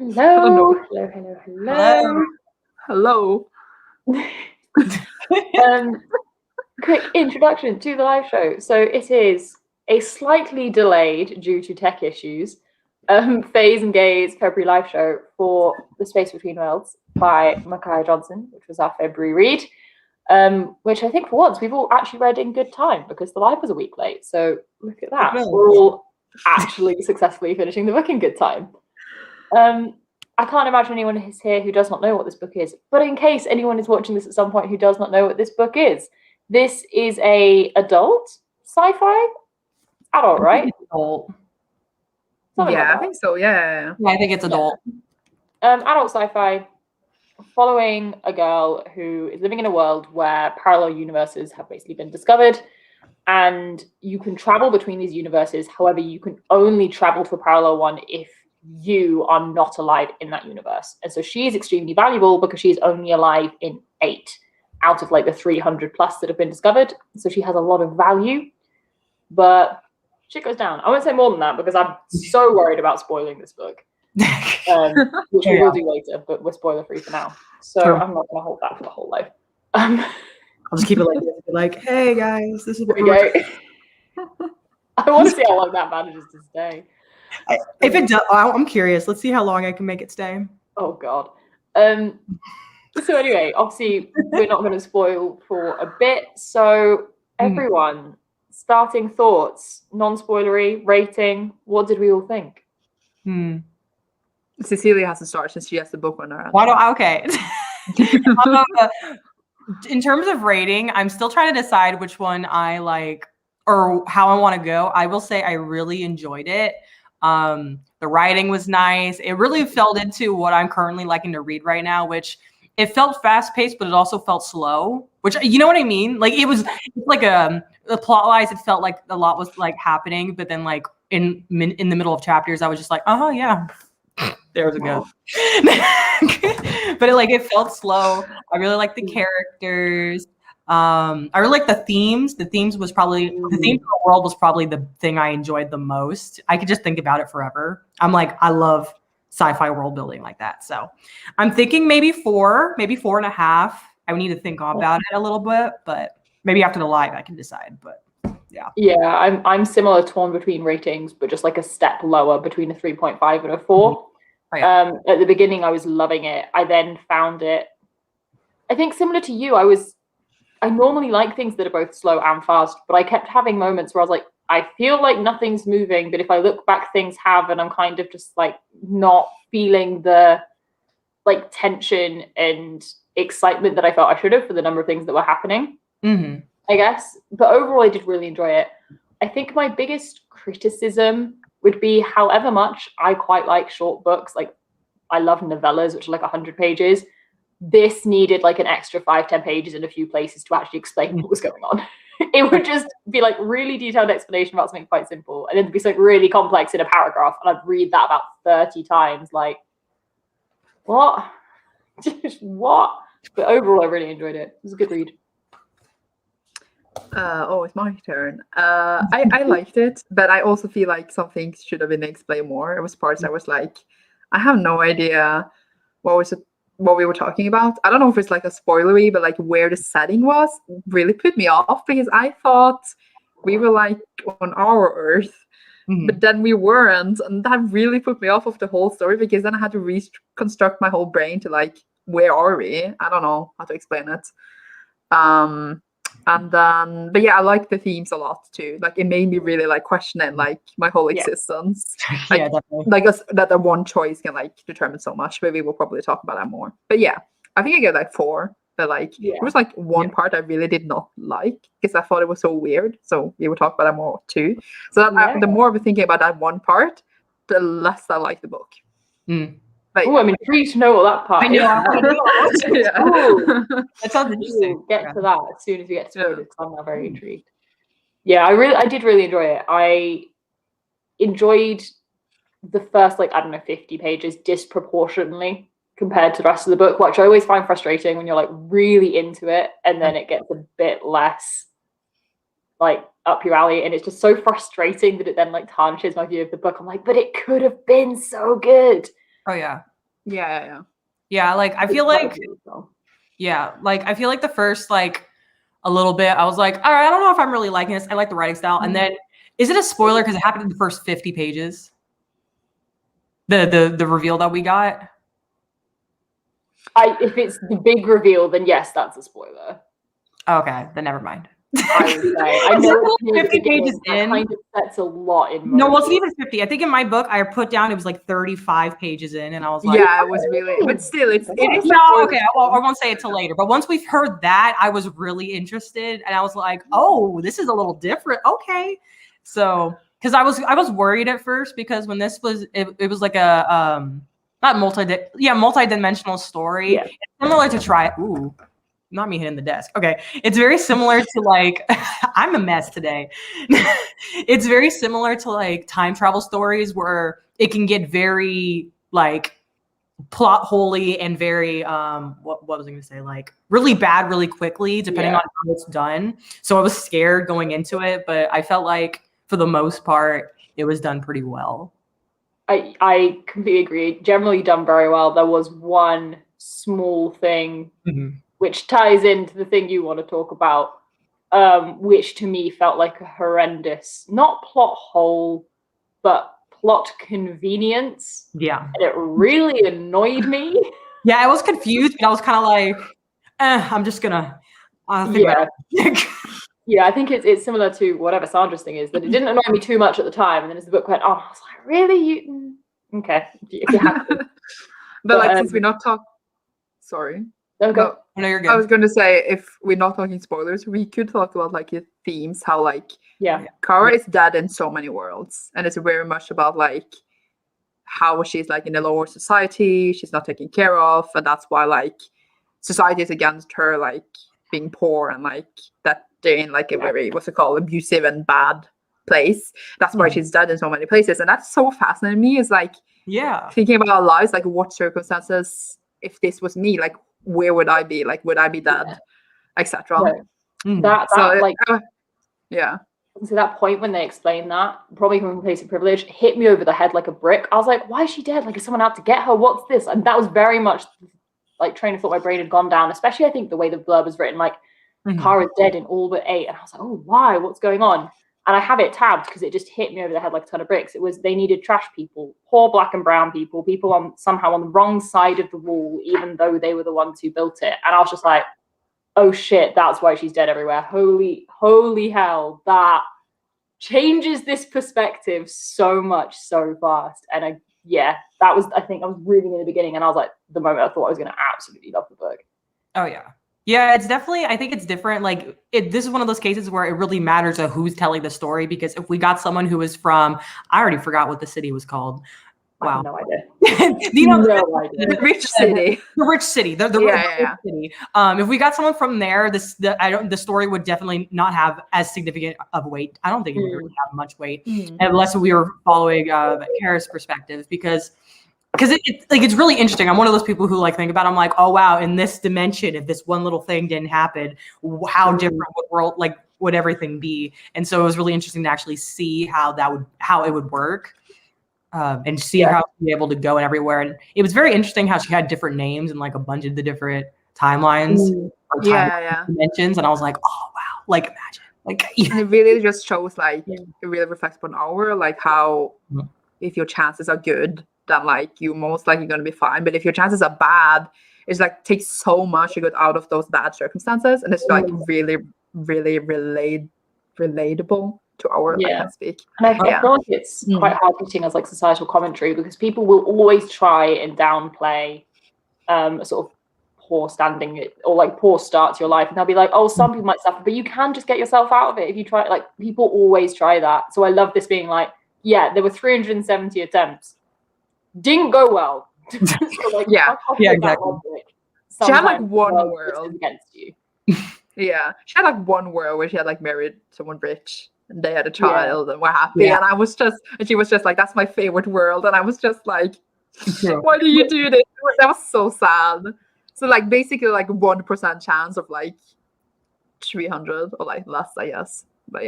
Hello. Hello. Quick introduction to the live show. So it is a slightly delayed due to tech issues Faes and Gays February live show for The Space Between Worlds by Micaiah Johnson, which was our February read, which I think for once we've all actually read in good time because the live was a week late. So look at that. We're all actually successfully finishing the book in good time. I can't imagine anyone is here who does not know what this book is. But in case anyone is watching this at some point who does not know what this book is, this is a adult sci-fi? Adult, right? Adult. Yeah, I think so. Yeah, I think it's adult. Adult sci-fi following a girl who is living in a world where parallel universes have basically been discovered, and you can travel between these universes. However, you can only travel to a parallel one if you are not alive in that universe. And so she is extremely valuable because she's only alive in 8 out of like the 300 plus that have been discovered. So she has a lot of value, but shit goes down. I won't say more than that because I'm so worried about spoiling this book, which we will do later, but we're spoiler free for now. So I'm not going to hold that for the whole life. I'll just keep it like this. Like, hey guys, this is what we go. I want to see how long that manages to stay. If it does, I'm curious. Let's see how long I can make it stay. Oh God. So anyway, obviously we're not going to spoil for a bit. So everyone, starting thoughts, non-spoilery, rating. What did we all think? Cecilia has to start since she has the book on her. Why don't okay? In terms of rating, I'm still trying to decide which one I like or how I want to go. I will say I really enjoyed it. The writing was nice. It really fell into what I'm currently liking to read right now, which it felt fast paced, but it also felt slow, which, you know what I mean? Like it was like the plot wise, it felt like a lot was like happening, but then like in the middle of chapters, I was just like, oh yeah, there's a go. But it felt slow. I really like the characters. I really like the themes. The themes was probably the theme of the world was probably the thing I enjoyed the most. I could just think about it forever. I'm like, I love sci-fi world building like that. So I'm thinking maybe 4, maybe 4.5. I would need to think about it a little bit, but maybe after the live I can decide. But yeah, I'm similar, torn between ratings, but just like a step lower between a 3.5 and a 4. At the beginning I was loving it. I then found it, I think similar to you, I normally like things that are both slow and fast, but I kept having moments where I was like, I feel like nothing's moving, but if I look back, things have, and I'm kind of just like not feeling the like tension and excitement that I felt I should have for the number of things that were happening, I guess. But overall, I did really enjoy it. I think my biggest criticism would be however much I quite like short books, like I love novellas, which are like 100 pages. This needed like an extra 5-10 pages in a few places to actually explain what was going on. It would just be like really detailed explanation about something quite simple, and then it'd be something really complex in a paragraph, and I'd read that about 30 times. Like, what? Just what? But overall, I really enjoyed it. It was a good read. It's my turn. I liked it, but I also feel like some things should have been explained more. It was parts I was like, I have no idea what we were talking about. I don't know if it's like a spoilery, but like where the setting was really put me off because I thought we were like on our Earth, but then we weren't, and that really put me off of the whole story because then I had to reconstruct my whole brain to like, where are we? I don't know how to explain it. And then, but yeah, I like the themes a lot too. Like it made me really like questioning like my whole existence. Like, like that one choice can like determine so much. But we will probably talk about that more. But yeah, I think I get like 4. But like there was like one part I really did not like because I thought it was so weird. So we will talk about that more too. So that the more I was thinking about that one part, the less I like the book. Oh, I'm intrigued to know what that part is. That sounds interesting. We'll get to that as soon as we get to it, because I'm now very intrigued. Yeah, I did really enjoy it. I enjoyed the first, like, I don't know, 50 pages disproportionately compared to the rest of the book, which I always find frustrating when you're like really into it and then it gets a bit less like up your alley, and it's just so frustrating that it then like tarnishes my view of the book. I'm like, but it could have been so good. Oh yeah. Yeah, like I feel like I feel like the first like a little bit, I was like, all right, I don't know if I'm really liking this. I like the writing style. And then is it a spoiler because it happened in the first 50 pages? The reveal that we got? If it's the big reveal, then yes, that's a spoiler. Okay, then never mind. I know 50 pages in. Kind of sets a lot in. No, it wasn't even 50. I think in my book I put down it was like 35 pages in, and I was like, yeah, it was really, but still, it is. No, okay, I won't say it till later. But once we've heard that, I was really interested, and I was like, oh, this is a little different. Okay, so because I was worried at first because when this was it was like a not multi-dimensional story. Yeah. It's similar to Ooh. Not me hitting the desk. Okay. It's very similar to like, I'm a mess today. It's very similar to like time travel stories where it can get very like plot holy and very, what was I going to say? Like really bad, really quickly, depending on how it's done. So I was scared going into it, but I felt like for the most part, it was done pretty well. I completely agree. Generally done very well. There was one small thing which ties into the thing you want to talk about, which to me felt like a horrendous, not plot hole, but plot convenience. Yeah. And it really annoyed me. Yeah, I was confused, but I was kind of like, I'm just going to think about it. Yeah, I think it's similar to whatever Sandra's thing is, that it didn't annoy me too much at the time. And then as the book went on, I was like, really? Okay. If you have to. But like, since we're not talking... Sorry. Okay. No, you're good. I was going to say, if we're not talking spoilers, we could talk about like the themes, how like Kara is dead in so many worlds, and it's very much about like how she's like in a lower society, she's not taken care of, and that's why like society is against her like being poor and like that they're in like a very abusive and bad place. That's why she's dead in so many places, and that's so fascinating to me. Is like thinking about our lives, like what circumstances, if this was me, like where would I be? Like, would I be dead, etc. So that point when they explained that, probably from a place of privilege, hit me over the head like a brick. I was like, why is she dead? Like, is someone out to get her? What's this? And that was very much like train of thought my brain had gone down, especially I think the way the blurb was written, like Kara's dead in all but 8. And I was like, oh, why? What's going on? And I have it tabbed because it just hit me over the head like a ton of bricks. It was, they needed trash people, poor black and brown people on somehow on the wrong side of the wall, even though they were the ones who built it. And I was just like, oh shit, that's why she's dead everywhere. Holy hell, that changes this perspective so much, so fast. And I think I was reading in the beginning and I was like, the moment I thought I was going to absolutely love the book. Oh yeah. Yeah, it's definitely, I think it's different. Like this is one of those cases where it really matters who's telling the story, because if we got someone who was from, I already forgot what the city was called. Wow. I have no idea. The rich city. The rich city. The rich city. If we got someone from there, the story would definitely not have as significant of weight. I don't think it would really have much weight unless we were following Kara's perspective, because it's really interesting. I'm one of those people who like think about, I'm like, oh wow, in this dimension, if this one little thing didn't happen, how different would everything be? And so it was really interesting to actually see how it would work. And see how she'd be able to go and everywhere. And it was very interesting how she had different names and like a bunch of the different timelines or dimensions. And I was like, oh wow, like imagine. Like and it really just shows like it really reflects upon like how if your chances are good, then like you're most likely gonna be fine. But if your chances are bad, it's like takes so much to get out of those bad circumstances, and it's like really, really relatable to our I can't speak. And I feel like it's quite hard hitting as like societal commentary, because people will always try and downplay a sort of poor standing or like poor start to your life, and they'll be like, oh, some people might suffer, but you can just get yourself out of it if you try. Like people always try that. So I love this being like, there were 370 attempts, didn't go well. So like, exactly. She had like one world against you. She had like one world where she had like married someone rich and they had a child and were happy, and she was just like, that's my favorite world, and I was just like, why do you do this? That was so sad. So like basically like 1% chance of like 300 or like less, I guess. But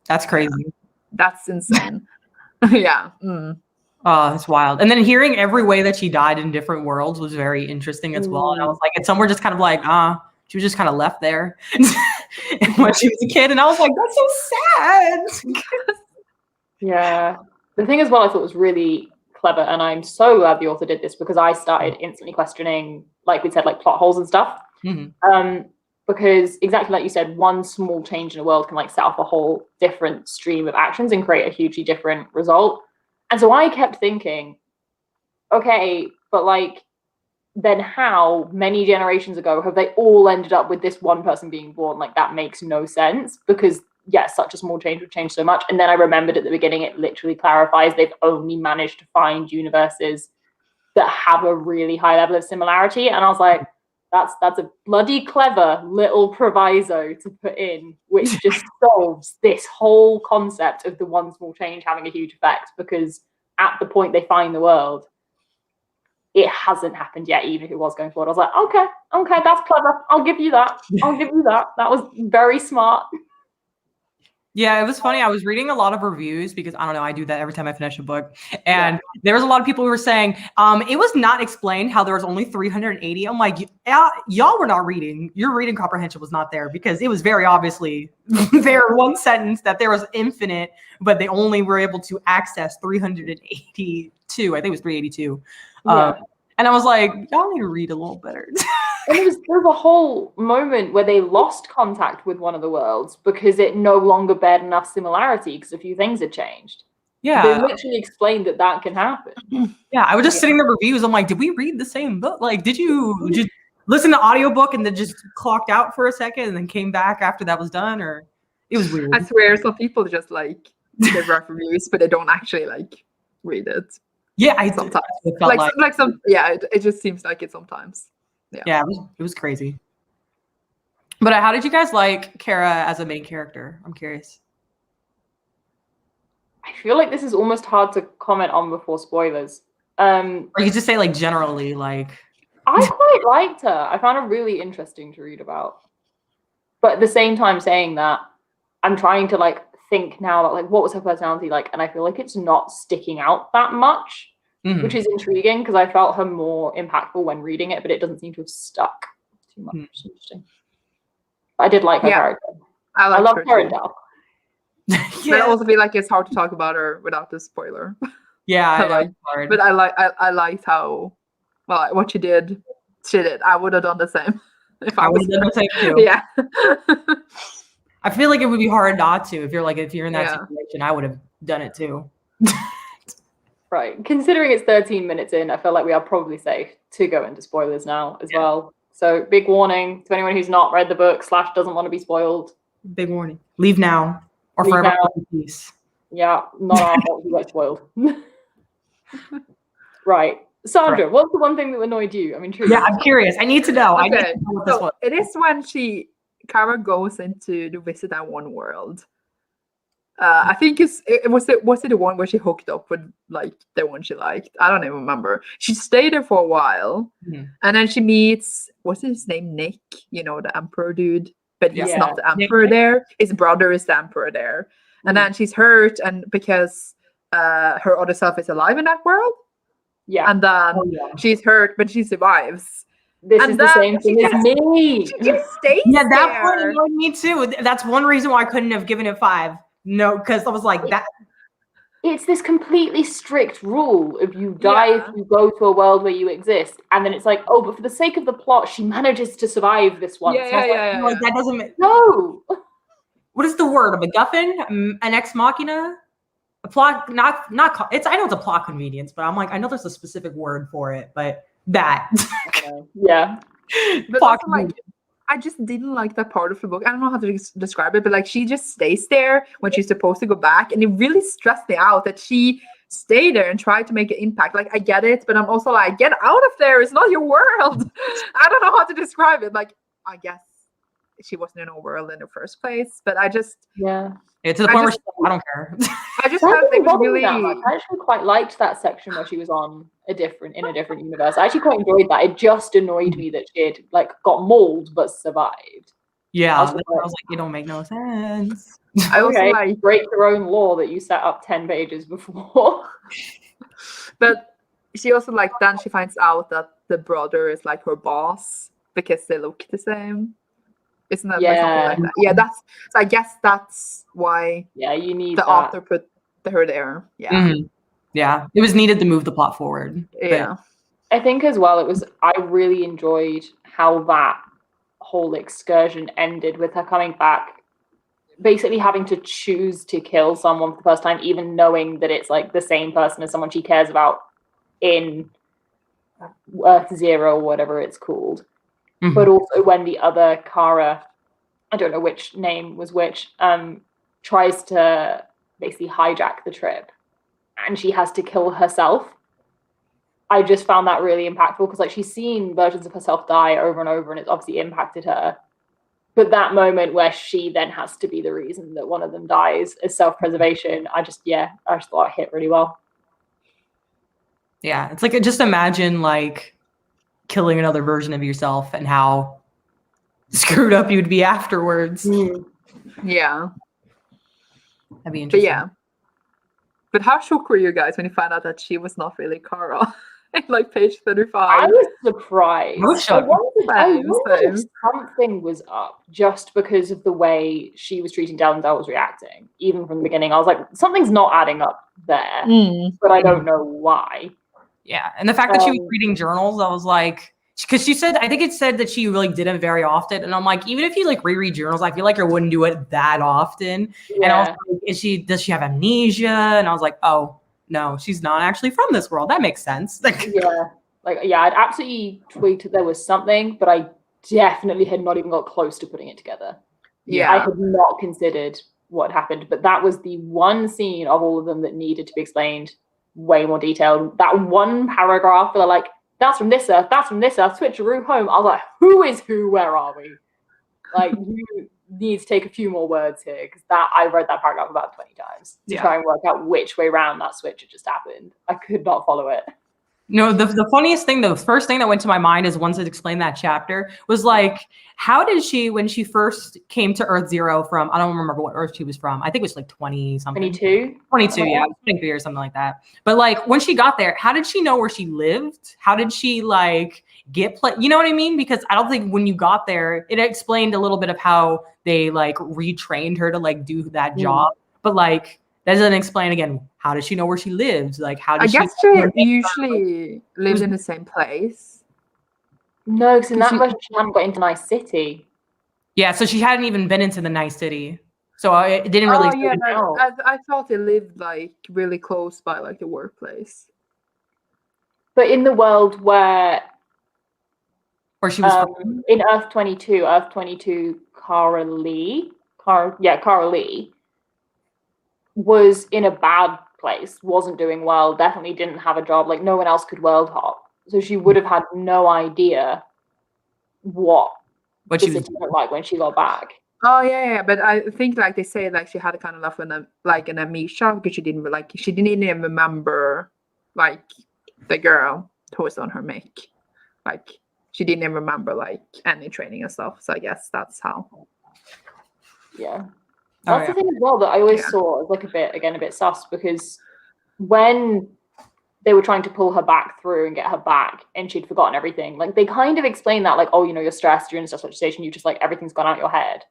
that's crazy. That's insane. Oh, it's wild. And then hearing every way that she died in different worlds was very interesting as well. And I was like, and some were just kind of like, she was just kind of left there when she was a kid. And I was like, that's so sad. Yeah. The thing as well I thought was really clever, and I'm so glad the author did this, because I started instantly questioning, like we said, like plot holes and stuff. Because exactly like you said, one small change in the world can like set off a whole different stream of actions and create a hugely different result. And so I kept thinking, okay, but like, then how many generations ago have they all ended up with this one person being born? Like, that makes no sense, because yes, such a small change would change so much. And then I remembered at the beginning, it literally clarifies they've only managed to find universes that have a really high level of similarity. And I was like, that's a bloody clever little proviso to put in, which just solves this whole concept of the one small change having a huge effect, because at the point they find the world, it hasn't happened yet, even if it was going forward. I was like, okay, that's clever. I'll give you that. That was very smart. Yeah, it was funny. I was reading a lot of reviews because I don't know, I do that every time I finish a book. And there was a lot of people who were saying it was not explained how there was only 380. I'm like, y'all were not reading. Your reading comprehension was not there, because it was very obviously there one sentence that there was infinite, but they only were able to access 382. I think it was 382. And I was like, y'all need to read a little better. And there was a whole moment where they lost contact with one of the worlds because it no longer bared enough similarity, because a few things had changed. Yeah. They literally explained that can happen. Yeah, I was just sitting there reviews. I'm like, did we read the same book? Like, did you just listen to audiobook and then just clocked out for a second and then came back after that was done? Or it was weird. I swear some people just like they write reviews, but they don't actually like read it. Yeah, sometimes it felt like some. Yeah, it just seems like it sometimes. Yeah, it was crazy. But how did you guys like Kara as a main character? I'm curious. I feel like this is almost hard to comment on before spoilers. Or you just say like generally, like. I quite liked her. I found her really interesting to read about. But at the same time, saying that, I'm trying to like think now about like what was her personality like, and I feel like it's not sticking out that much. Which is intriguing, because I felt her more impactful when reading it, but it doesn't seem to have stuck too much. Interesting. I did like her character. I love her and Dal. But I also feel like it's hard to talk about her without the spoiler. Yeah, but I liked how what she did. She did. I would have done the same if I was done the same too. Yeah. I feel like it would be hard not to if you're in that situation. I would have done it too. Right. Considering it's 13 minutes in, I feel like we are probably safe to go into spoilers now as well. So big warning to anyone who's not read the book / doesn't want to be spoiled. Big warning. Leave now or forever hold peace. Yeah, not our fault you get spoiled. Right. Sandra, what's the one thing that annoyed you? I'm intrigued. Yeah, I'm curious. I need to know. Okay. I need to know what this was. It is when Kara goes into the visit that one world. I think was it the one where she hooked up with like the one she liked? I don't even remember. She stayed there for a while, and then she meets what's his name, Nick? You know, the emperor dude, but he's not the emperor there. His brother is the emperor there, and then she's hurt, and because her other self is alive in that world, and then she's hurt, but she survives. This is the same thing as me. She just stays that there. one annoyed me too. That's one reason why I couldn't have given it 5. No, because I was like that. It's this completely strict rule: if you die, if you go to a world where you exist, and then it's like, oh, but for the sake of the plot, she manages to survive this one. Like, that doesn't make no. What is the word? A MacGuffin? An ex machina? A plot? Not. It's. I know it's a plot convenience, but I'm like, I know there's a specific word for it, but that. Yeah. But plot like, I just didn't like that part of the book. I don't know how to describe it, but like she just stays there when she's supposed to go back, and it really stressed me out that she stayed there and tried to make an impact. Like, I get it, but I'm also like, get out of there! It's not your world. I don't know how to describe it. Like, I guess she wasn't in a world in the first place, but I just it's to the point where I don't care. I just felt it was really. I actually quite liked that section where she was on in a different universe. I actually quite enjoyed that. It just annoyed me that she had like got mauled but survived. Yeah, I was like, it don't make no sense. I also like break your own law that you set up 10 pages before. But she also like then she finds out that the brother is like her boss because they look the same. Isn't that like something like that? Yeah, that's so I guess that's why you need the that. author put her there. Yeah. Mhm. Yeah. It was needed to move the plot forward. Yeah. I think as well I really enjoyed how that whole excursion ended with her coming back, basically having to choose to kill someone for the first time, even knowing that it's like the same person as someone she cares about in Earth Zero, or whatever it's called. Mhm. But also when the other Kara, I don't know which name was which, tries to basically hijack the trip and she has to kill herself. I just found that really impactful because like she's seen versions of herself die over and over and it's obviously impacted her. But that moment where she then has to be the reason that one of them dies is self-preservation. I just thought it hit really well. Yeah, it's like just imagine like killing another version of yourself and how screwed up you'd be afterwards. Yeah. That'd be interesting. But yeah. But how shocked were you guys when you found out that she was not really Kara? Like page 35. I was surprised. I wondered if something was up just because of the way she was treating Dell and Dell was reacting. Even from the beginning, I was like, something's not adding up there, but I don't know why. Yeah, and the fact that she was reading journals, I was like, because she said, I think it said that she really didn't very often, and I'm like, even if you like reread journals, I feel like I wouldn't do it that often. Yeah. And I was like, does she have amnesia? And I was like, oh. No, she's not actually from this world. That makes sense. I'd absolutely tweaked there was something, but I definitely had not even got close to putting it together. Yeah. I had not considered what happened, but that was the one scene of all of them that needed to be explained way more detailed. That one paragraph where they're like, that's from this Earth, switcheroo home. I was like, who is who? Where are we? Like, you need to take a few more words here because I read that paragraph about 20 times to try and work out which way around that switch had just happened. I could not follow it. No, the funniest thing, the first thing that went to my mind is once it explained that chapter was like, how did she, when she first came to Earth Zero from, I don't remember what Earth she was from. I think it was like 20 something. 22, yeah, 23 or something like that. But like when she got there, how did she know where she lived? How did she like you know what I mean? Because I don't think when you got there, it explained a little bit of how they like retrained her to like do that job. But like, that doesn't explain again, how does she know where she lives? Like, how does I guess she usually lives in the same place. No, because in that version, she hadn't got into Nice City. Yeah, so she hadn't even been into the Nice City. So it didn't really. Oh, yeah, I thought they lived like really close by like the workplace. But in the world where she was in Earth 22, Kara Lee was in a bad place, wasn't doing well, definitely didn't have a job, like no one else could world hop. So she would have had no idea what the city looked like when she got back. Oh yeah, but I think like they say like she had a kind of an amnesia because she didn't even remember like the girl who was on her mic. Like she didn't even remember like any training and stuff. So I guess that's how. Yeah. That's the thing as well that I always saw as like a bit sus, because when they were trying to pull her back through and get her back and she'd forgotten everything, like they kind of explained that like, oh, you know, you're stressed, you're in a stressful situation, you just like everything's gone out your head.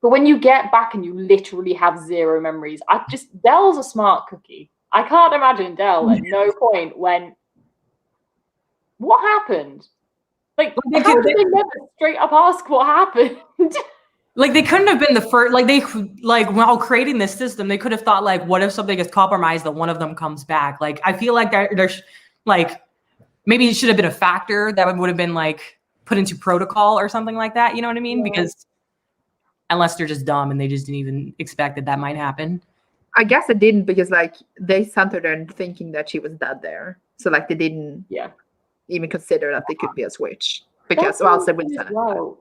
But when you get back and you literally have zero memories, Dell's a smart cookie. I can't imagine Dell at no point went, what happened? Like, how did they never straight up ask what happened? Like they couldn't have been the first, like while creating this system, they could have thought like, what if something is compromised that one of them comes back? Like, I feel like there's like, maybe it should have been a factor that would have been like put into protocol or something like that. You know what I mean? Yeah. Because unless they're just dumb and they just didn't even expect that might happen. I guess it didn't because like they sent her there thinking that she was dead there. So like they didn't even consider that they could be a switch because else they wouldn't send it.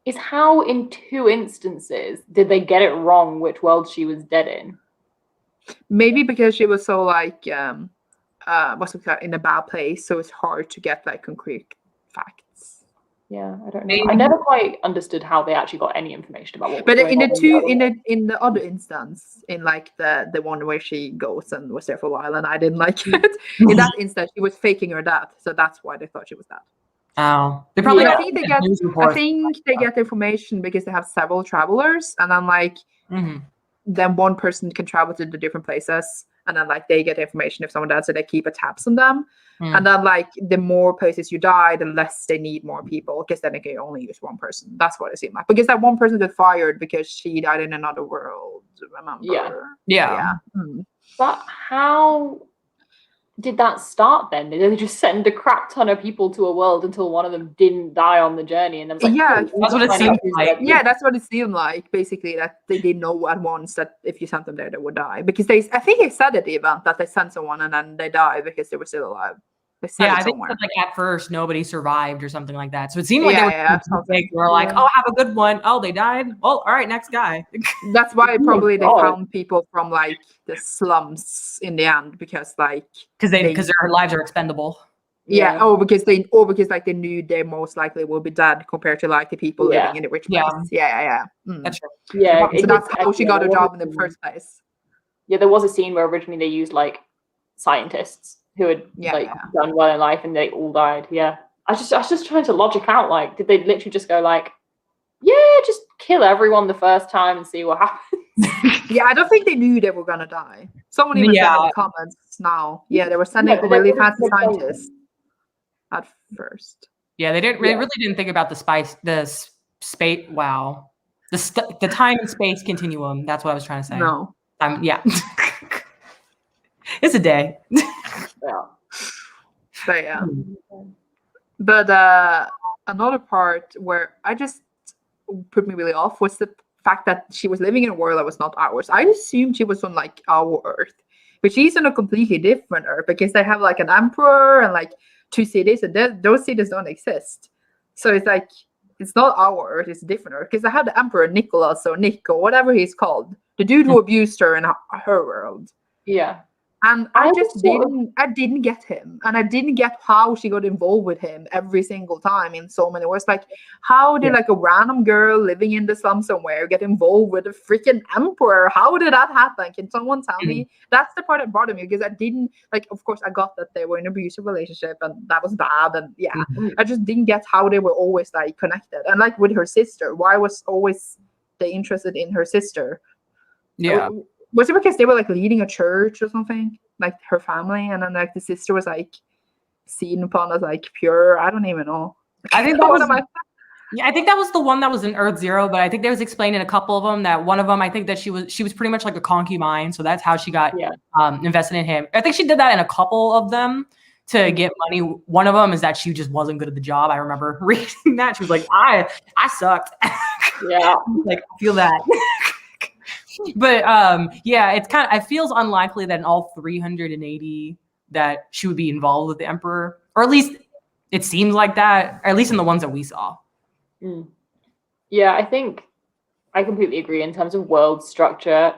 Is how in 2 instances did they get it wrong which world she was dead in? Maybe because she was so like in a bad place, so it's hard to get like concrete facts. Yeah, I don't know. I never quite understood how they actually got any information about what. But in the other instance, in like the one where she goes and was there for a while, and I didn't like it. In that instance, she was faking her death, so that's why they thought she was dead. Oh, they probably. I think they get information because they have several travelers, and then like then one person can travel to the different places, and then like they get information if someone dies, so they keep a tabs on them. And then like the more places you die, the less they need more people, because then they can only use one person. That's what it seemed like. Because that one person got fired because she died in another world. Remember? Yeah. But how did that start then? Did they just send a crap ton of people to a world until one of them didn't die on the journey? And then was like, that's what it seemed like. Yeah, that's what it seemed like. Basically, that they didn't know at once that if you sent them there, they would die. Because I think they said at the event that they sent someone and then they died because they were still alive. I think that, like at first nobody survived or something like that. So it seemed like they were like, "Oh, have a good one." Oh, they died. Oh, all right, next guy. That's why probably they found people from like the slums in the end, because their lives are expendable. Yeah. Because like they knew they most likely will be dead compared to like the people living in the rich place. Yeah. That's true. Yeah. So that's how she got a job in the first place. Yeah, there was a scene where originally they used like scientists who had done well in life and they all died. Yeah. I was just trying to logic out, like, did they literally just go like, yeah, just kill everyone the first time and see what happens? Yeah, I don't think they knew they were gonna die. Someone even said in the comments now. Yeah, they were sending really fancy scientists at first. Yeah, they really didn't think about the space. Wow, the time and space continuum. That's what I was trying to say. No. It's a day. But another part where I just put me really off was the fact that she was living in a world that was not ours. I assumed she was on like our Earth, but she's on a completely different Earth because they have like an emperor and like 2 cities, and those cities don't exist. So it's like it's not our Earth; it's a different Earth. Because I had the emperor Nicholas or Nick or whatever he's called, the dude who abused her in her world. Yeah. And I didn't get him. And I didn't get how she got involved with him every single time in so many ways. Like, how did like a random girl living in the slum somewhere get involved with a freaking emperor? How did that happen? Can someone tell me? That's the part that bothered me, because I didn't, like, of course, I got that they were in an abusive relationship and that was bad. And I just didn't get how they were always like connected. And like with her sister, why was always they interested in her sister? Yeah. Was it because they were like leading a church or something, like her family, and then like the sister was like seen upon as like pure? I don't even know. I think that was I think that was the one that was in Earth Zero, but I think there was explained in a couple of them that one of them, I think that she was pretty much like a concubine, so that's how she got invested in him. I think she did that in a couple of them to get money. One of them is that she just wasn't good at the job. I remember reading that. She was like, I sucked. Yeah, like I feel that. But it's kind of, it feels unlikely that in all 380 that she would be involved with the emperor, or at least it seems like that, or at least in the ones that we saw. Yeah, I think I completely agree in terms of world structure.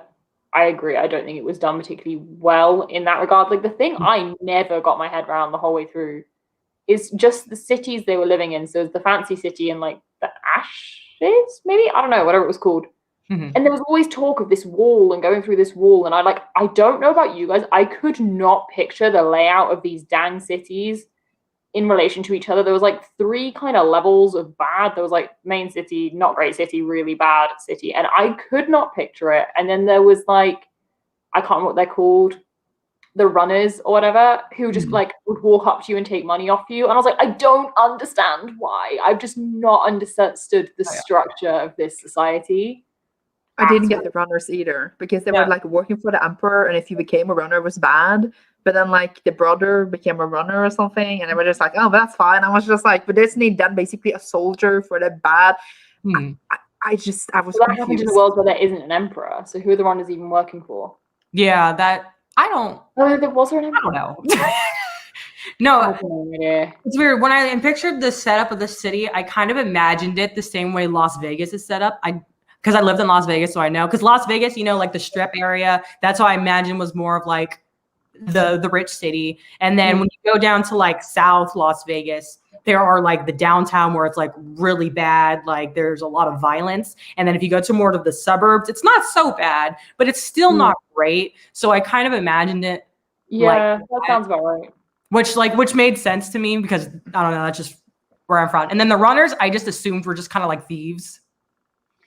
I agree. I don't think it was done particularly well in that regard. Like, the thing I never got my head around the whole way through is just the cities they were living in. So the fancy city and like the Ashes, maybe, I don't know, whatever it was called. And there was always talk of this wall and going through this wall. And I don't know about you guys, I could not picture the layout of these dang cities in relation to each other. There was like 3 kind of levels of bad. There was like main city, not great city, really bad city. And I could not picture it. And then there was like, I can't remember what they're called, the runners or whatever, who just like would walk up to you and take money off you. And I was like, I don't understand why. I've just not understood the structure of this society. I didn't get the runners either, because they were like working for the emperor, and if you became a runner it was bad. But then like the brother became a runner or something, and they were just like, oh, that's fine. I was just like, but isn't he then basically a soldier for the bad? I was confused. Happens in a world where there isn't an emperor, so who are the runners even working for? Yeah, that I don't. Oh, there was an emperor? I don't know. No, it's weird. When I pictured the setup of the city, I kind of imagined it the same way Las Vegas is set up. Because I lived in Las Vegas, so I know. Because Las Vegas, you know, like the Strip area, that's how I imagine was more of like the rich city. And then when you go down to like South Las Vegas, there are like the downtown where it's like really bad, like there's a lot of violence. And then if you go to more of the suburbs, it's not so bad, but it's still not great. So I kind of imagined it. Yeah, that sounds about right. Which made sense to me because I don't know, that's just where I'm from. And then the runners, I just assumed were just kind of like thieves.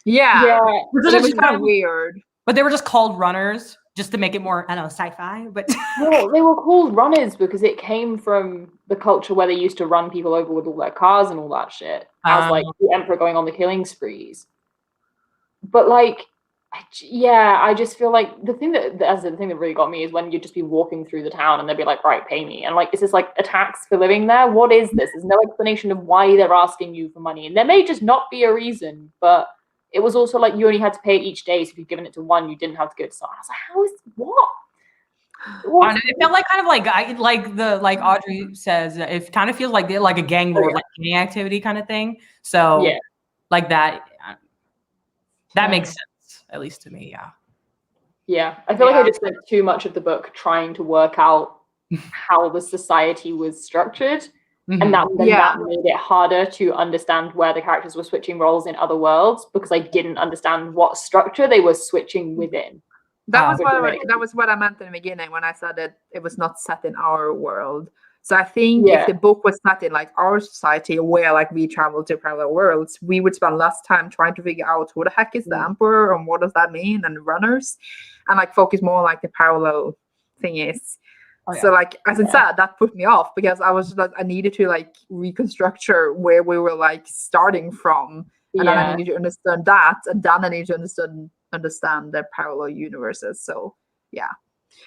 Yeah. Which it was kind of weird. But they were just called runners just to make it more, I don't know, sci-fi. But well, they were called runners because it came from the culture where they used to run people over with all their cars and all that shit. As like the emperor going on the killing sprees. But like, I just feel like the thing that really got me is when you'd just be walking through the town and they'd be like, right, pay me. And like, is this like a tax for living there? What is this? There's no explanation of why they're asking you for money. And there may just not be a reason, but it was also like you only had to pay it each day. So if you've given it to one, you didn't have to go to someone. I was like, how is what? It felt like kind of like Audrey says, it kind of feels like a gang lord, like gang activity kind of thing. So like that makes sense, at least to me. Yeah, I feel like I just spent too much of the book trying to work out how the society was structured. And that made it harder to understand where the characters were switching roles in other worlds because I didn't understand what structure they were switching within. That was what I meant in the beginning when I said that it was not set in our world. So I think if the book was set in like our society where like we travel to parallel worlds, we would spend less time trying to figure out who the heck is the emperor and what does that mean and the runners, and like focus more on like the parallel thing is. So like as I said, that put me off because I was like I needed to like reconstruct where we were like starting from, and then I needed to understand that, and then I needed to understand the parallel universes. So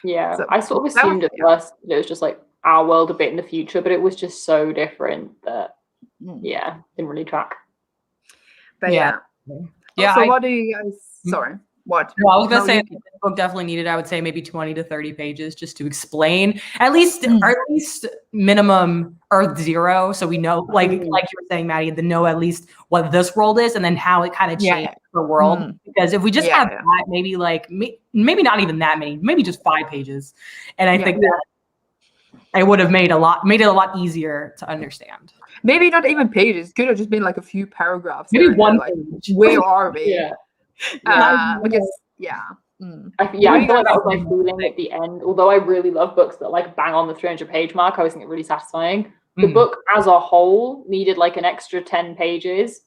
so, I sort of assumed at first that it was just like our world a bit in the future, but it was just so different that didn't really track. But so what do you guys sorry what I was gonna say the book definitely needed, I would say, maybe 20 to 30 pages just to explain at least minimum Earth Zero, so we know like you were saying, Maddie, to know at least what this world is and then how it kind of changed the world. Because if we just had that, maybe like maybe not even that many, maybe just 5 pages, and I think that it would have made it a lot easier to understand. Maybe not even pages. Could have just been like a few paragraphs. Maybe one page. Where are we? Because I feel like that was my feeling at the end. Although I really love books that like bang on the 300-page mark, I always think it really satisfying. The book as a whole needed like an extra 10 pages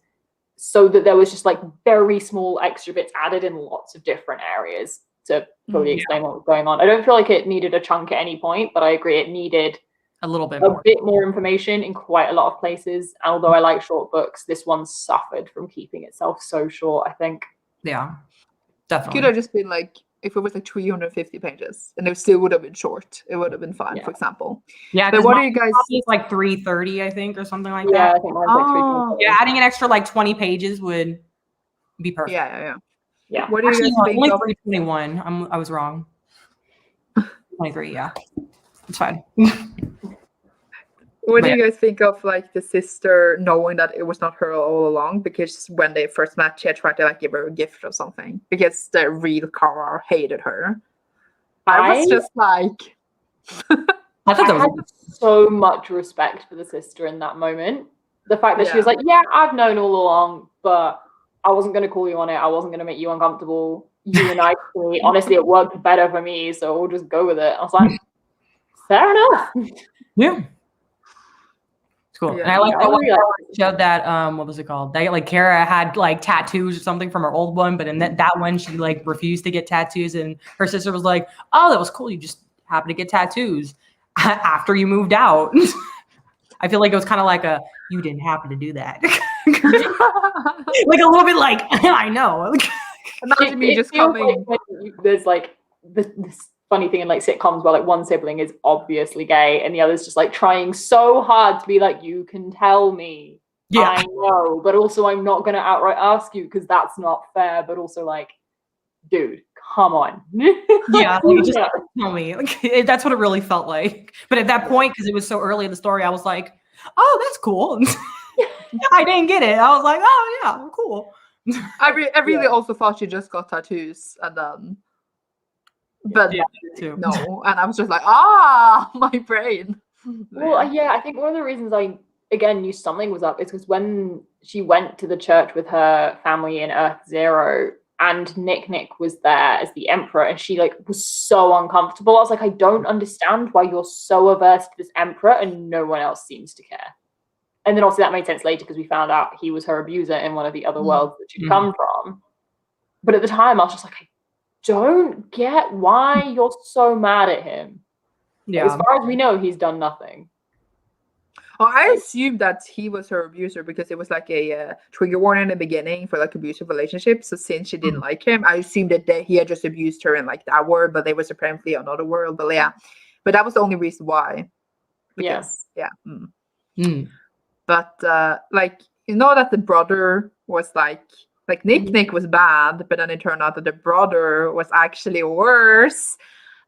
so that there was just like very small extra bits added in lots of different areas to fully explain what was going on. I don't feel like it needed a chunk at any point, but I agree it needed a bit more information in quite a lot of places. And although I like short books, this one suffered from keeping itself so short, I think. Yeah, definitely. Could have just been like, if it was like 350 pages and it still would have been short, it would have been fine, for example. Yeah, but what do you guys think? Like 330, I think, or something like that. Yeah, I think mine's like 320. Yeah, adding an extra like 20 pages would be perfect. Yeah. What do you guys think? Only 321. I was wrong. 23. Yeah, it's fine. What do you guys think of like the sister knowing that it was not her all along? Because when they first met, she had tried to like give her a gift or something because the real Kara hated her. I was just like, I had so much respect for the sister in that moment. The fact that she was like, "Yeah, I've known all along, but I wasn't going to call you on it. I wasn't going to make you uncomfortable. You and I, honestly, it worked better for me, so we'll just go with it." I was like, "Fair enough." Yeah. Cool. And I like that one showed that what was it called? That like Kara had like tattoos or something from her old one, but in that one she like refused to get tattoos, and her sister was like, "Oh, that was cool. You just happened to get tattoos after you moved out." I feel like it was kind of like you didn't happen to do that. Like a little bit like I know. Imagine me just coming. Like there's like this funny thing in like sitcoms where like one sibling is obviously gay and the other's just like trying so hard to be like, "You can tell me, I know, but also I'm not gonna outright ask you because that's not fair." But also like, dude, come on. You just tell me. Like, that's what it really felt like. But at that point, because it was so early in the story, I was like, "Oh, that's cool." I didn't get it. I was like, "Oh yeah, cool." I really also thought she just got tattoos and but no, and I was just like, my brain. Well, I think one of the reasons I again knew something was up, it's because when she went to the church with her family in Earth Zero, and Nick was there as the Emperor, and she like was so uncomfortable. I was like, I don't understand why you're so averse to this Emperor and no one else seems to care. And then also that made sense later because we found out he was her abuser in one of the other worlds that she'd come from. But at the time, I was just like, I don't get why you're so mad at him. Yeah. As far as we know, he's done nothing. Well, I assumed that he was her abuser because it was like a trigger warning in the beginning for like abusive relationships. So since she didn't like him, I assumed that he had just abused her in like that world, but they were apparently another world. But yeah, but that was the only reason why. Because, But like, you know that the brother was like Nick was bad, but then it turned out that the brother was actually worse.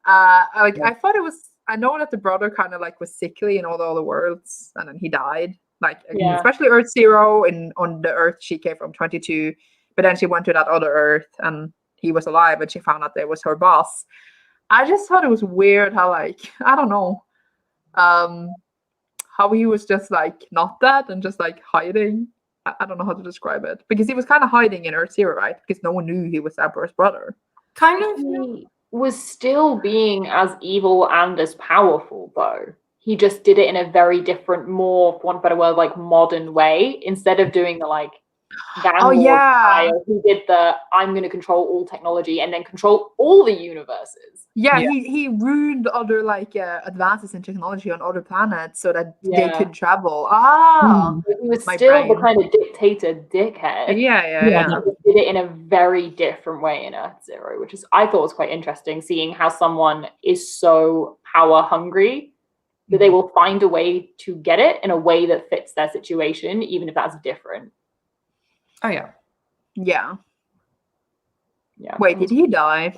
I thought it was. I know that the brother kind of like was sickly in all the other worlds, and then he died. Like especially Earth Zero, on the Earth she came from 22, but then she went to that other Earth, and he was alive, and she found out there was her boss. I just thought it was weird how like I don't know, how he was just like not that and just like hiding. I don't know how to describe it because he was kind of hiding in Earth Zero, right? Because no one knew he was Emperor's brother. Kind of. Was still being as evil and as powerful, though. He just did it in a very different, more, for want of a better word, like modern way. Instead of doing the like style, he did the I'm going to control all technology and then control all the universes. He ruined other like advances in technology on other planets so that they could travel. He was still the kind of dictator dickhead. He did it in a very different way in Earth Zero, which is I thought was quite interesting, seeing how someone is so power hungry that they will find a way to get it in a way that fits their situation, even if that's different. Wait, did he die?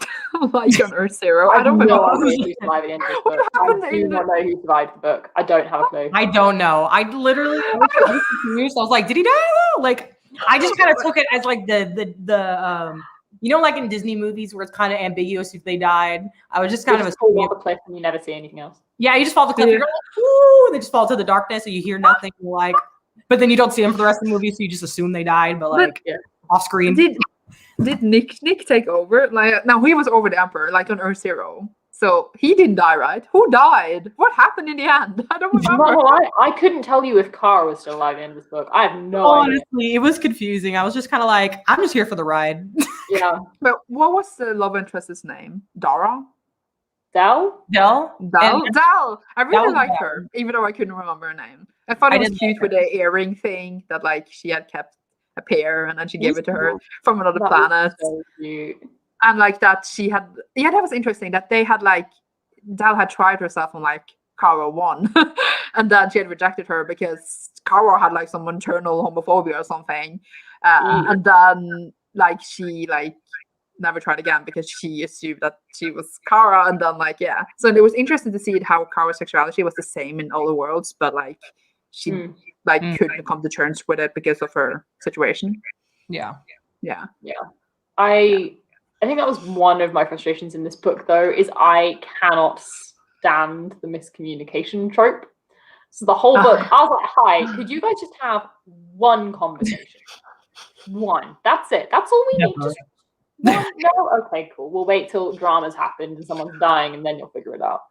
Like on Earth Zero? I don't know who survived the book. I do not know who survived the book. I don't have a clue. I don't know. I literally I was confused. I was like, did he die though? Like, I just kind of took it as like the you know, like in Disney movies where it's kind of ambiguous if they died. I was just kind of fall off the cliff and you never see anything else. Yeah, you just fall off the cliff. You're like, ooh, and they just fall to the darkness, and you hear nothing. Like, but then you don't see them for the rest of the movie, so you just assume they died. But like off screen. Did Nick take over? Like, now he was over the Emperor, like on Earth Zero. So he didn't die, right? Who died? What happened in the end? I don't remember. I couldn't tell you if Kara was still alive at the end of this book. I have no idea. Honestly, it was confusing. I was just kind of like, I'm just here for the ride. Yeah. But what was the love interest's name? Dara? Dell? Dell. I really liked her, even though I couldn't remember her name. I thought it was cute with the earring thing that like she had kept a pair and then she gave it to her from another planet. So cute. And like that she had that was interesting that they had like Dal had tried herself on like Kara 1 and then she had rejected her because Kara had like some internal homophobia or something. And then like she like never tried again because she assumed that she was Kara, and then like so it was interesting to see how Kara's sexuality was the same in all the worlds, but like she couldn't come to terms with it because of her situation. I think that was one of my frustrations in this book, though, is I cannot stand the miscommunication trope. So the whole book, I was like, hi, could you guys just have one conversation? One. That's it. That's all we need. Just one. No? Okay, cool. We'll wait till drama's happened and someone's dying and then you'll figure it out.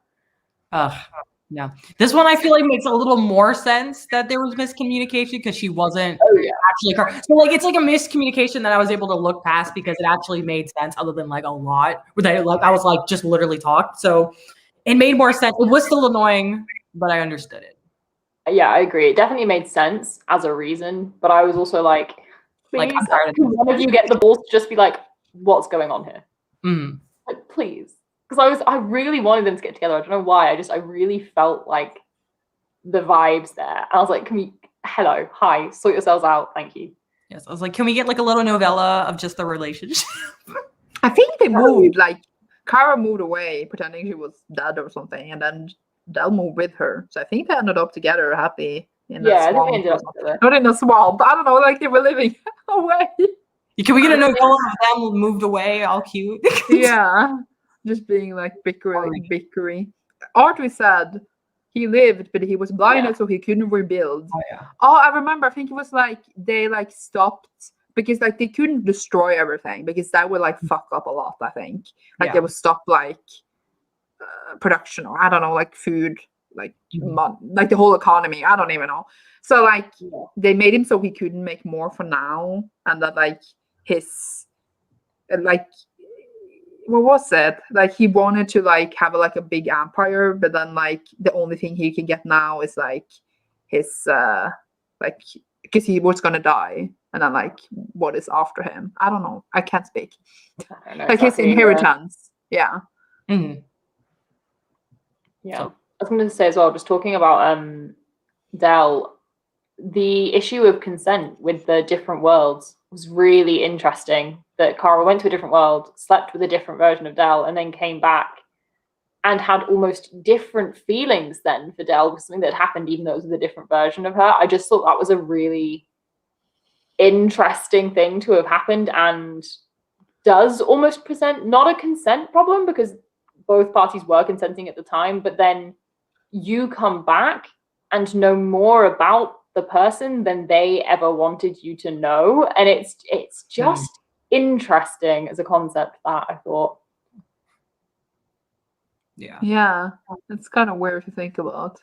Yeah. This one I feel like makes a little more sense that there was miscommunication because she wasn't actually her. So like it's like a miscommunication that I was able to look past because it actually made sense other than like a lot where they like I was like just literally talked. So it made more sense. It was still annoying, but I understood it. Yeah, I agree. It definitely made sense as a reason, but I was also like, please, one of you get the balls to just be like, what's going on here? Like, please. Because I really wanted them to get together. I don't know why. I really felt like the vibes there. And I was like, hello, hi, sort yourselves out. Thank you. Yes. I was like, can we get like a little novella of just the relationship? I think they moved, like Kara moved away pretending she was dead or something. And then Del moved with her. So I think they ended up together happy. I think they ended up together. Not in a swamp. I don't know, like they were living away. Can we get a novella of them moved away, all cute? Yeah. Just being like bickery. Audrey said he lived, but he was blinded, so he couldn't rebuild. Oh yeah. Oh, I remember. I think it was like they like stopped because like they couldn't destroy everything because that would like fuck up a lot. I think like they would stop like production, or I don't know, like food, like like the whole economy. I don't even know. So like they made him so he couldn't make more for now, and that like his like what was it? Like he wanted to like have like a big empire, but then like the only thing he can get now is like his like because he was gonna die, and then like what is after him? I don't know. I can't speak. Like his inheritance. Yeah. Mm-hmm. Yeah. I was going to say as well, just talking about Del, the issue of consent with the different worlds was really interesting. That Kara went to a different world, slept with a different version of Del, and then came back and had almost different feelings then for Del with something that happened, even though it was a different version of her. I just thought that was a really interesting thing to have happened, and does almost present not a consent problem because both parties were consenting at the time, but then you come back and know more about the person than they ever wanted you to know, and it's just interesting as a concept that I thought. Yeah, it's kind of weird to think about.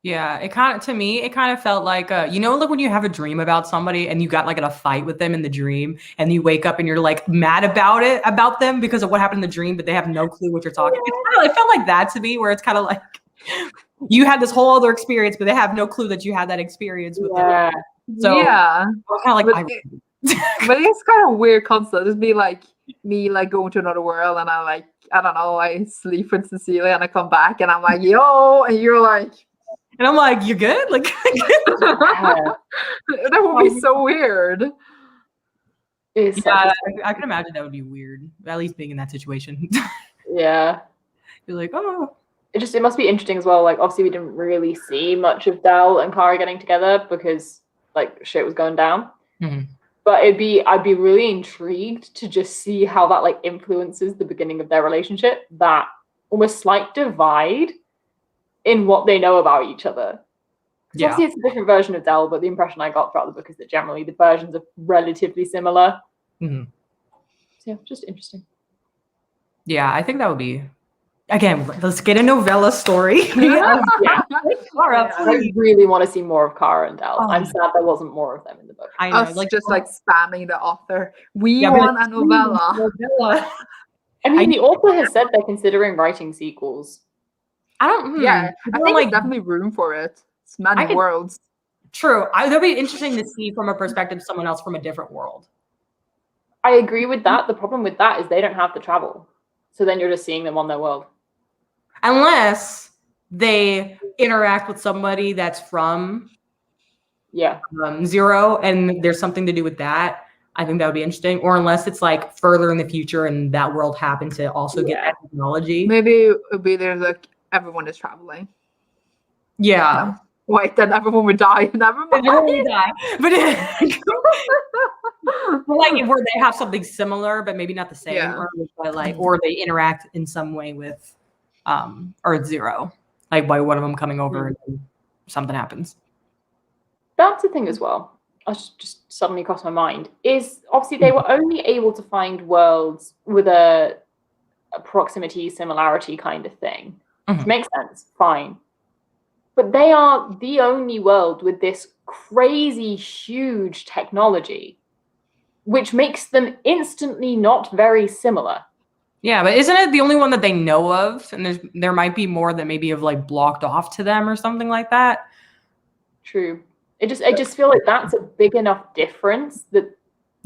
Yeah, it kind of felt like you know, like when you have a dream about somebody and you got like in a fight with them in the dream, and you wake up and you're like mad about them because of what happened in the dream, but they have no clue what you're talking about. It felt like that to me, where it's kind of like you had this whole other experience, but they have no clue that you had that experience with them. So yeah, kind of like but it's kind of weird concept. It'd be like me like going to another world, and I don't know, I sleep with Cecilia and I come back and I'm like, yo, and you're like, and I'm like, you good? Like that would be so weird. Yeah, I can imagine that would be weird. At least being in that situation. Yeah. You're like, oh. It must be interesting as well. Like obviously we didn't really see much of Del and Kara getting together because like shit was going down. Mm-hmm. But I'd be really intrigued to just see how that like influences the beginning of their relationship, that almost slight divide in what they know about each other. Yeah. Obviously it's a different version of Del, but the impression I got throughout the book is that generally the versions are relatively similar. Mm-hmm. So yeah, just interesting. Yeah, I think that would be, again, let's get a novella story. Yeah. I really want to see more of Kara and Del. I'm sad there wasn't more of them in the book. I know, like spamming the author. We want a novella. I mean, the author has said they're considering writing sequels. I think there's definitely room for it. It's many worlds. True. That'd be interesting to see from a perspective of someone else from a different world. I agree with that. The problem with that is they don't have to travel. So then you're just seeing them on their world. Unless they interact with somebody that's from Zero, and there's something to do with that. I think that would be interesting. Or unless it's like further in the future and that world happened to also get that technology. Maybe it would be there's like everyone is traveling. Yeah. No. Wait, then everyone would die. Never mind. Everyone would die. But like where they have something similar, but maybe not the same, or they interact in some way with Earth Zero, like by one of them coming over and something happens. That's the thing as well. I just suddenly crossed my mind. Is obviously they were only able to find worlds with a proximity similarity kind of thing, which makes sense. Fine. But they are the only world with this crazy, huge technology, which makes them instantly not very similar. Yeah, but isn't it the only one that they know of? And there might be more that maybe have like blocked off to them or something like that. True. I just feel like that's a big enough difference that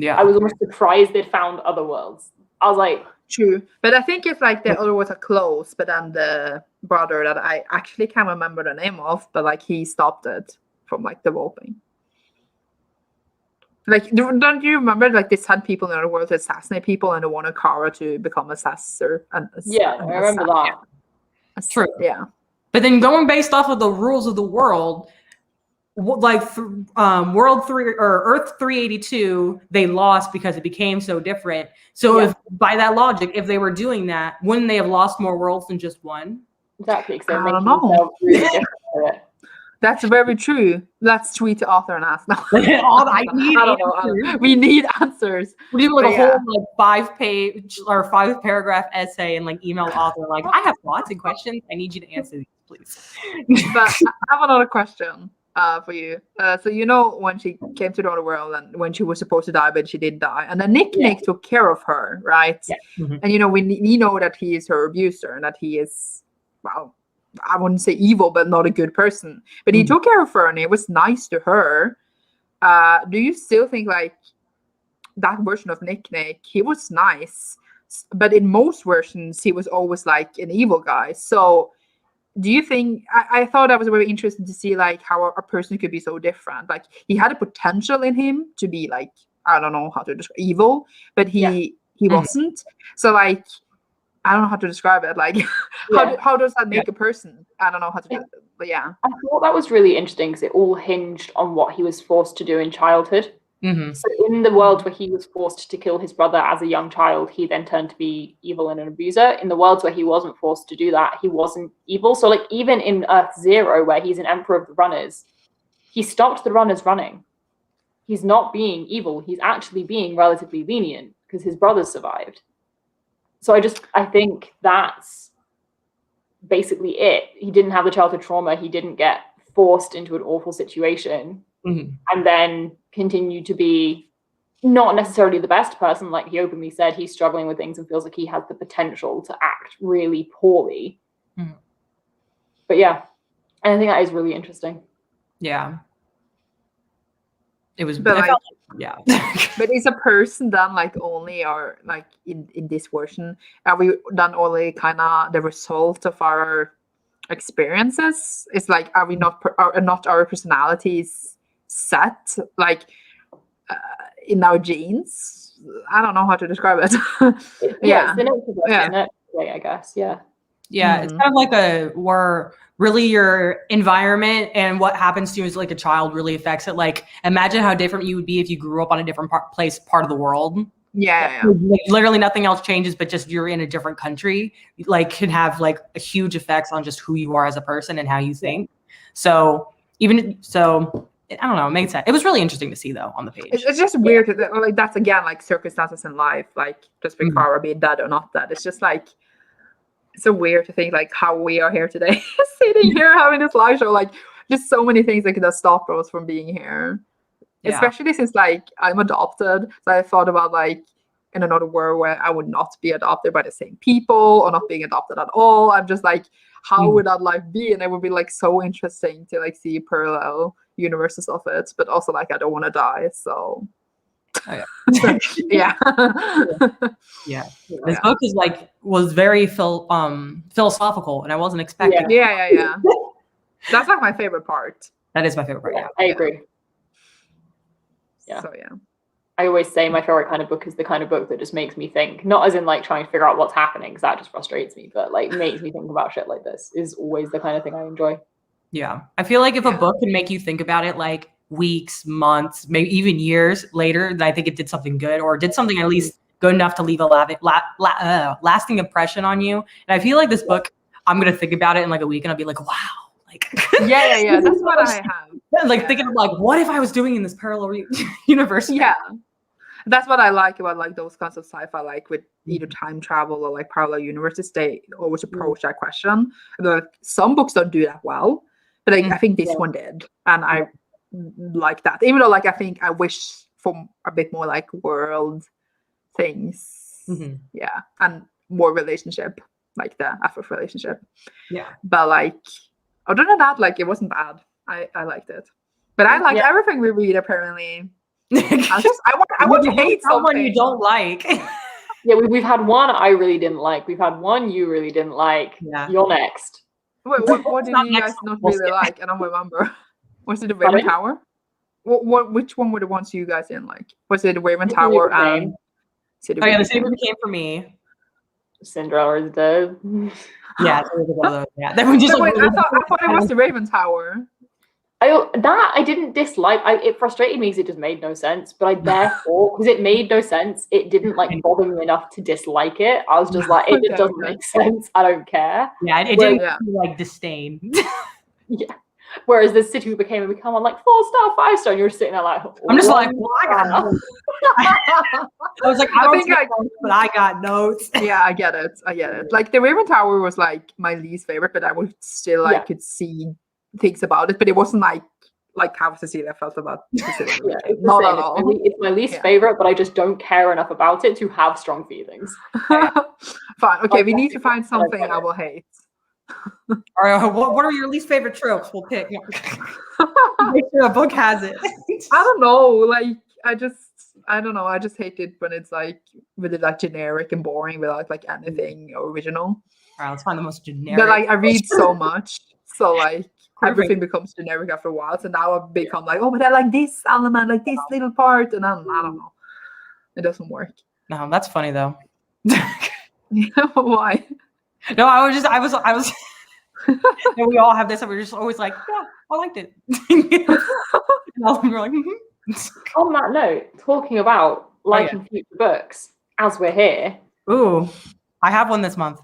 I was almost surprised they'd found other worlds. I was like, true. But I think if like the other ones are close, but then the brother that I actually can't remember the name of, but like he stopped it from like developing. Like, don't you remember like this had people in other worlds to assassinate people, and they wanted Kara to become assassin? I remember that. True. Yeah. But then going based off of the rules of the world, like World 3 or Earth 382, they lost because it became so different. So if by that logic, if they were doing that, wouldn't they have lost more worlds than just one? Exactly. I don't know. Really different That's very true. Let's tweet the author and ask now. I don't know. We need answers. We do like a whole like 5-page or 5-paragraph essay and like email the author like, I have thoughts and questions. I need you to answer these, please. But I have another question for you. So you know when she came to the other world and when she was supposed to die, but she did die, and then Nick took care of her, right? Yeah. Mm-hmm. And you know we know that he is her abuser and that he is, well, I wouldn't say evil, but not a good person. But he took care of her and he was nice to her. Do you still think like that version of Nick, he was nice, but in most versions he was always like an evil guy? So do you think, I thought that was very interesting to see like how a person could be so different. Like he had a potential in him to be like, I don't know how to describe evil, but he wasn't. So like, I don't know how to describe it. Like, how does that make a person? I don't know how to do it, but yeah. I thought that was really interesting because it all hinged on what he was forced to do in childhood. Mm-hmm. So in the world where he was forced to kill his brother as a young child, he then turned to be evil and an abuser. In the worlds where he wasn't forced to do that, he wasn't evil. So like even in Earth Zero, where he's an emperor of the runners, he stopped the runners running. He's not being evil. He's actually being relatively lenient because his brothers survived. So I think that's basically it. He didn't have the childhood trauma. He didn't get forced into an awful situation and then continue to be not necessarily the best person. Like he openly said, he's struggling with things and feels like he has the potential to act really poorly. But yeah, and I think that is really interesting. Yeah. It was, but but is a person then like only, or like in this version, are we then only kind of the result of our experiences? It's like, are we not our personalities set like in our genes? I don't know how to describe it. Way, I guess. It's kind of like where really your environment and what happens to you as like a child really affects it. Like imagine how different you would be if you grew up on a different part of the world. Yeah. Like, literally nothing else changes, but just you're in a different country, like can have like a huge effects on just who you are as a person and how you think. So I don't know, it made sense. It was really interesting to see though on the page. It's just weird. Like that's again like circumstances in life, like just because we're being dead or not dead. It's just like, it's so weird to think like how we are here today, sitting here having this live show. Like just so many things that could have stopped us from being here. Especially since like I'm adopted. So I thought about like in another world where I would not be adopted by the same people or not being adopted at all. I'm just like, how would that life be? And it would be like so interesting to like see parallel universes of it. But also like I don't want to die. So This book is was very philosophical, and I wasn't expecting. Yeah. That's like my favorite part. That is my favorite part. I agree. Yeah. So yeah, I always say my favorite kind of book is the kind of book that just makes me think, not as in like trying to figure out what's happening, because that just frustrates me, but like makes me think about shit like this is always the kind of thing I enjoy. Yeah, I feel like if a book can make you think about it like weeks, months, maybe even years later, I think it did something good, or did something at least good enough to leave a lasting impression on you. And I feel like this book, I'm gonna think about it in like a week, and I'll be like, wow, like yeah. That's what I have. Like thinking of like, what if I was doing in this parallel universe? Yeah, that's what I like about like those kinds of sci-fi, like with either time travel or like parallel universes. They always approach that question. Like, some books don't do that well, but like, I think this one did, and I like that. Even though like I think I wish for a bit more like world things, and more relationship, like the FF relationship. Yeah, but like other than that, like it wasn't bad. I liked it, but I like everything we read apparently. I want to hate someone you don't like. Yeah, we've had one I really didn't like. We've had one you really didn't like. Yeah. You're next. Wait, what did you guys not really like? I don't remember. Was it the Raven Tower? Which one were the ones you guys didn't like? Was it the Raven Tower and City? The City came for me. Cinderella is dead. Yeah, yeah. Then we just. I thought it was the Raven Tower. I didn't dislike. It frustrated me because it just made no sense. But therefore, because it made no sense, it didn't like bother me enough to dislike it. I was just like, it just doesn't make sense. I don't care. Yeah, it didn't like disdain. Yeah. Whereas the City Who Became and Become on like 4-star, 5-star, and you're sitting there like, I'm just like, well, I got notes. I was like, but I got notes. Yeah, I get it. Like the Raven Tower was like my least favorite, but I would still could see things about it, but it wasn't like how Cecilia felt about Cecilia. Not at all. It's my least favorite, but I just don't care enough about it to have strong feelings. Fine. Okay, we need to find something I will hate. All right, what are your least favorite tropes? We'll pick. Make sure a book has it. I don't know. Like, I don't know. I just hate it when it's like really like generic and boring without like anything original. All right, let's find the most generic. But like, I read so much, so like everything becomes generic after a while. So now I've become like, oh, but I like this element, like this little part, and I don't know. It doesn't work. No, that's funny though. Why? No, I was. And we all have this, and we're just always like, yeah, I liked it. And all of them were like, On that note, talking about liking future books, as we're here. Ooh, I have one this month.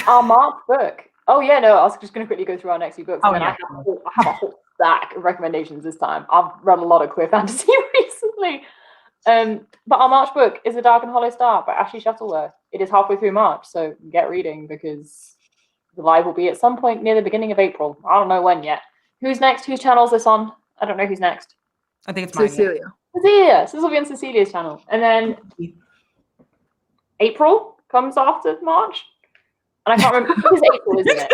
Our March book. Oh yeah, no, I was just going to quickly go through our next few books. I have a whole stack of recommendations this time. I've read a lot of queer fantasy recently. But our March book is A Dark and Hollow Star by Ashley Shuttleworth. It is halfway through March, so get reading because the live will be at some point near the beginning of April. I don't know when yet. Who's next? Whose channel is this on? I don't know who's next. I think it's mine. Cecilia. Cecilia. So this will be on Cecilia's channel. And then April comes after March. And I can't remember. This is April, isn't it?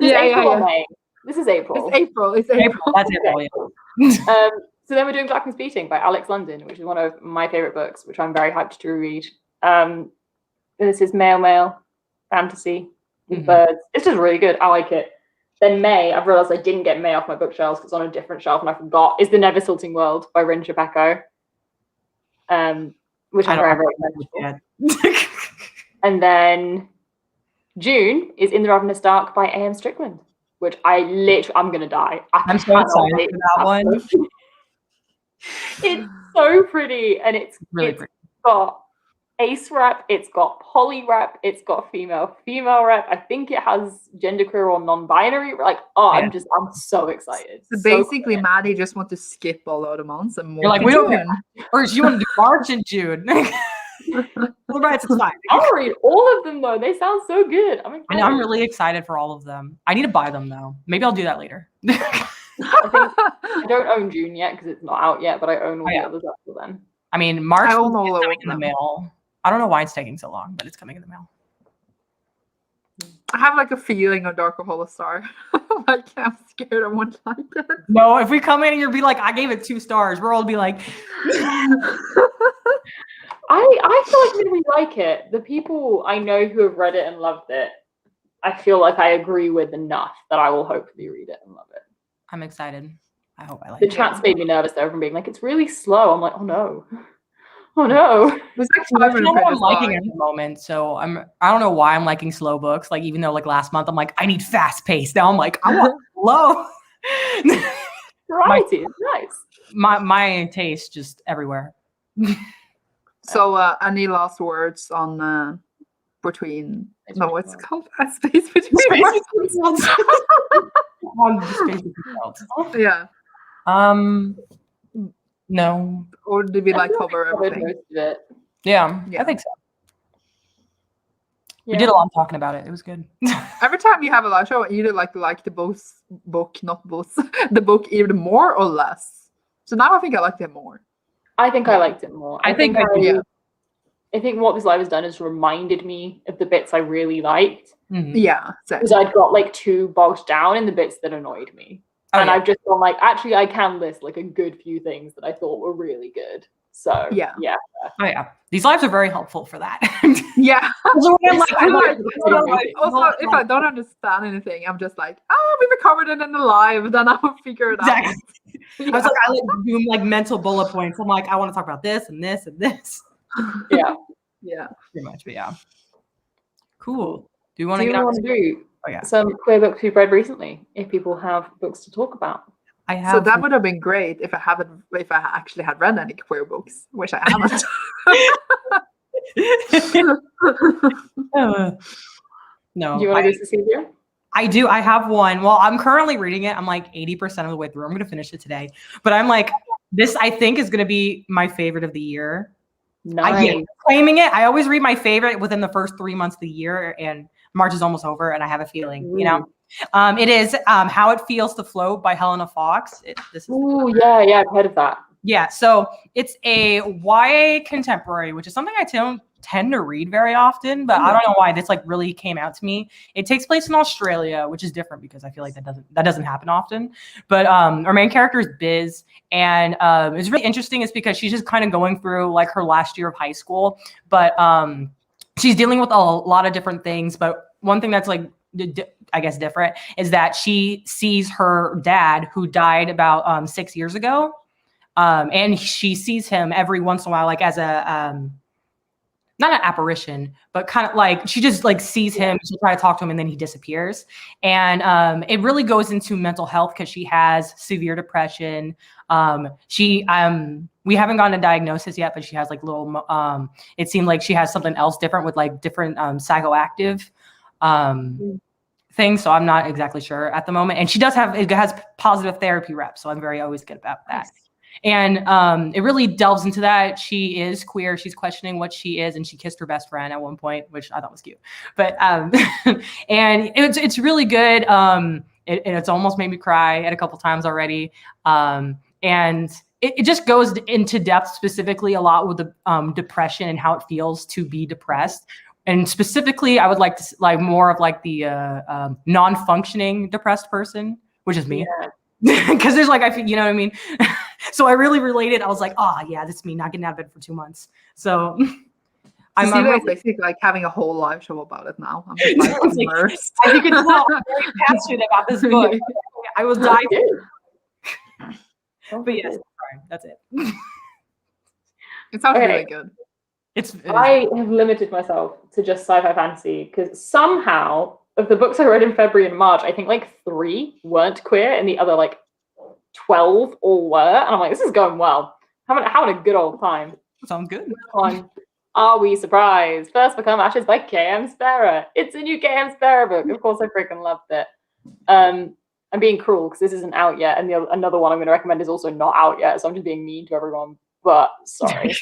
Yeah. This is April. It's April. That's April. Yeah. So then we're doing Blackness Beating by Alex London, which is one of my favorite books, which I'm very hyped to read. This is male fantasy with birds. It's just really good. I like it. Then May, I've realized I didn't get May off my bookshelves because it's on a different shelf and I forgot, is The Never Tilting World by Rin Chapeko. Which I'm very, very excited for. And then June is In the Ravenous Dark by A.M. Strickland, which I'm gonna die. I'm so excited for that one. It's so pretty, and it's pretty. Got ace rep, it's got poly rep, it's got female rep. I think it has genderqueer or non-binary. Like, I'm so excited. So basically, Maddie just want to skip a lot of months and more. You're like, we don't. Or you want to do March and June? Well, right, it's fine. I'll read all of them though. They sound so good. I'm really excited for all of them. I need to buy them though. Maybe I'll do that later. I don't own June yet because it's not out yet, but I own all the others up till then. I mean, March is coming in the mail. I don't know why it's taking so long, but it's coming in the mail. I have like a feeling of Dark or Hollow Star. Like, I'm scared I won't like it. No, if we come in and you'll be like, I gave it 2 stars, we're all be like, I feel like we like it. The people I know who have read it and loved it, I feel like I agree with enough that I will hopefully read it and love it. I'm excited. I hope I like it. The chat's made me nervous though from being like, it's really slow. I'm like, oh no. Oh no. It's actually what I'm liking at the moment. So I don't know why I'm liking slow books. Like, even though like last month I'm like, I need fast pace. Now I'm like, I want slow. Variety is nice. My taste just everywhere. So any last words on between what's called a space between worlds? Yeah. No. Or did we like cover everything? Most of it. Yeah, I think so. We did a lot of talking about it. It was good. Every time you have a live show, you either like the book, the book even more or less. So now I think I liked it more. I think I liked it more. I think what this live has done is reminded me of the bits I really liked. Mm-hmm. Yeah. Because I'd got like too bogged down in the bits that annoyed me. I've just gone like, actually, I can list like a good few things that I thought were really good. So yeah. Oh yeah. These lives are very helpful for that. Yeah. Also, if I don't understand anything, I'm just like, oh, we recovered it in the live, then I'll figure it out. Yeah. I was like, I like doing like mental bullet points. I'm like, I want to talk about this and this and this. Yeah. Yeah. Pretty much, but yeah. Cool. Do you want to do some queer books we've read recently? If people have books to talk about, I have. So that would have been great if I actually had read any queer books, which I haven't. No. Do you want to do Cecilia? I do. I have one. Well, I'm currently reading it. I'm like 80% of the way through. I'm going to finish it today. But I'm like, this I think is going to be my favorite of the year. Nice. Claiming it. I always read my favorite within the first 3 months of the year, and March is almost over, and I have a feeling, you know. It is How It Feels to Float by Helena Fox. Yeah, I've heard of that. Yeah, so it's a YA contemporary, which is something I don't tend to read very often, but I don't know why this like really came out to me. It takes place in Australia, which is different because I feel like that doesn't happen often. But our main character is Biz, and it's really interesting. It's because she's just kind of going through like her last year of high school, but she's dealing with a lot of different things. But one thing that's like I guess different is that she sees her dad who died about 6 years ago, and she sees him every once in a while, like as a not an apparition, but kind of like she just like sees him, she'll try to talk to him, and then he disappears. And it really goes into mental health because she has severe depression. We haven't gotten a diagnosis yet, but she has like little it seemed like she has something else different with like different psychoactive things. So I'm not exactly sure at the moment. And it has positive therapy reps, so I'm always good about that. And it really delves into that. She is queer. She's questioning what she is, and she kissed her best friend at one point, which I thought was cute. But and it's really good. It's almost made me cry a couple times already. And it just goes into depth, specifically a lot with the depression and how it feels to be depressed. And specifically, I would like to like more of like the non-functioning depressed person, which is me. Because there's like, I feel, you know what I mean? So I really related. I was like, oh yeah, that's me not getting out of bed for 2 months. So I'm basically like having a whole live show about it now. I'm just like immersed. I think it's well, I'm very passionate about this book. I will die. But yes, sorry, that's it. It sounds really good. I have limited myself to just sci-fi fantasy because somehow of the books I read in February and March, I think like 3 weren't queer and the other like 12 all were. And I'm like, this is going well. Having a good old time. Sounds good. Are We Surprised? First Become Ashes by K.M. Sparrow. It's a new K.M. Sparrow book. Of course, I freaking loved it. I'm being cruel because this isn't out yet. And another one I'm going to recommend is also not out yet. So I'm just being mean to everyone. But sorry.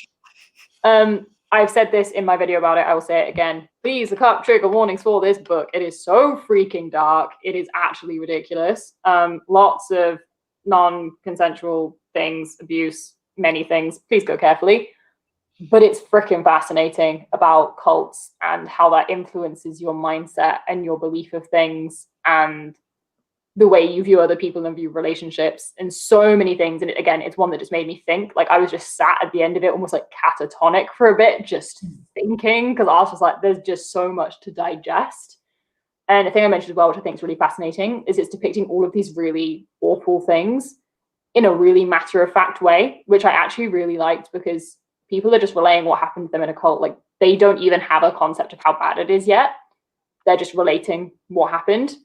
I've said this in my video about it. I will say it again. Please look up trigger warnings for this book. It is so freaking dark. It is actually ridiculous. Lots of non-consensual things, abuse, many things. Please go carefully. But it's freaking fascinating about cults and how that influences your mindset and your belief of things and the way you view other people and view relationships and so many things. And it's one that just made me think. Like I was just sat at the end of it almost like catatonic for a bit, just thinking, because I was just like, there's just so much to digest. And the thing I mentioned as well, which I think is really fascinating, is it's depicting all of these really awful things in a really matter-of-fact way, which I actually really liked because people are just relaying what happened to them in a cult. Like they don't even have a concept of how bad it is yet. They're just relating what happened.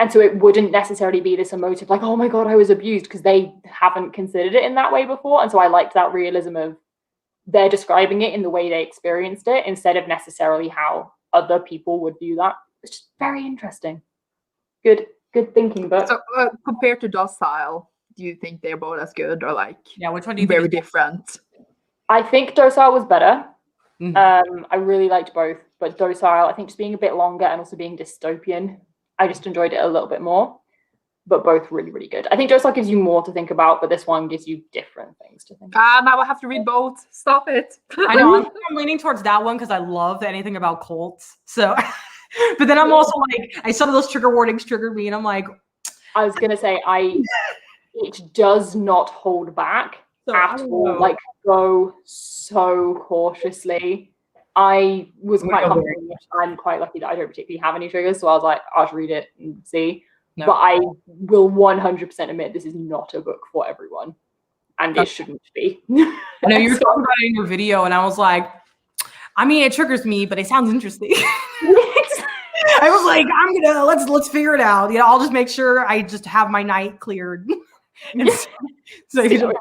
And so it wouldn't necessarily be this emotive, like, oh my God, I was abused, because they haven't considered it in that way before. And so I liked that realism of they're describing it in the way they experienced it instead of necessarily how other people would view that. It's just very interesting. Good thinking. But so compared to Docile, do you think they're both as good or like which one do you very think different? I think Docile was better. Mm-hmm. I really liked both, but Docile, I think just being a bit longer and also being dystopian, I just enjoyed it a little bit more, but both really, really good. I think Docile gives you more to think about, but this one gives you different things to think about. Now I have to read both. Stop it. I know. I'm leaning towards that one because I love anything about cults. So, but then I'm also like, some of those trigger warnings triggered me, and I'm like, I was gonna say, it does not hold back at all. Like, go so cautiously. I was quite lucky. I'm quite lucky that I don't particularly have any triggers, so I was like, I'll just read it and see. No. But I will 100% admit this is not a book for everyone, and it shouldn't be. I know you were talking about it in your video, and I was like, I mean, it triggers me, but it sounds interesting. I was like, I'm gonna let's figure it out. You know, I'll just make sure I just have my night cleared, and so you know,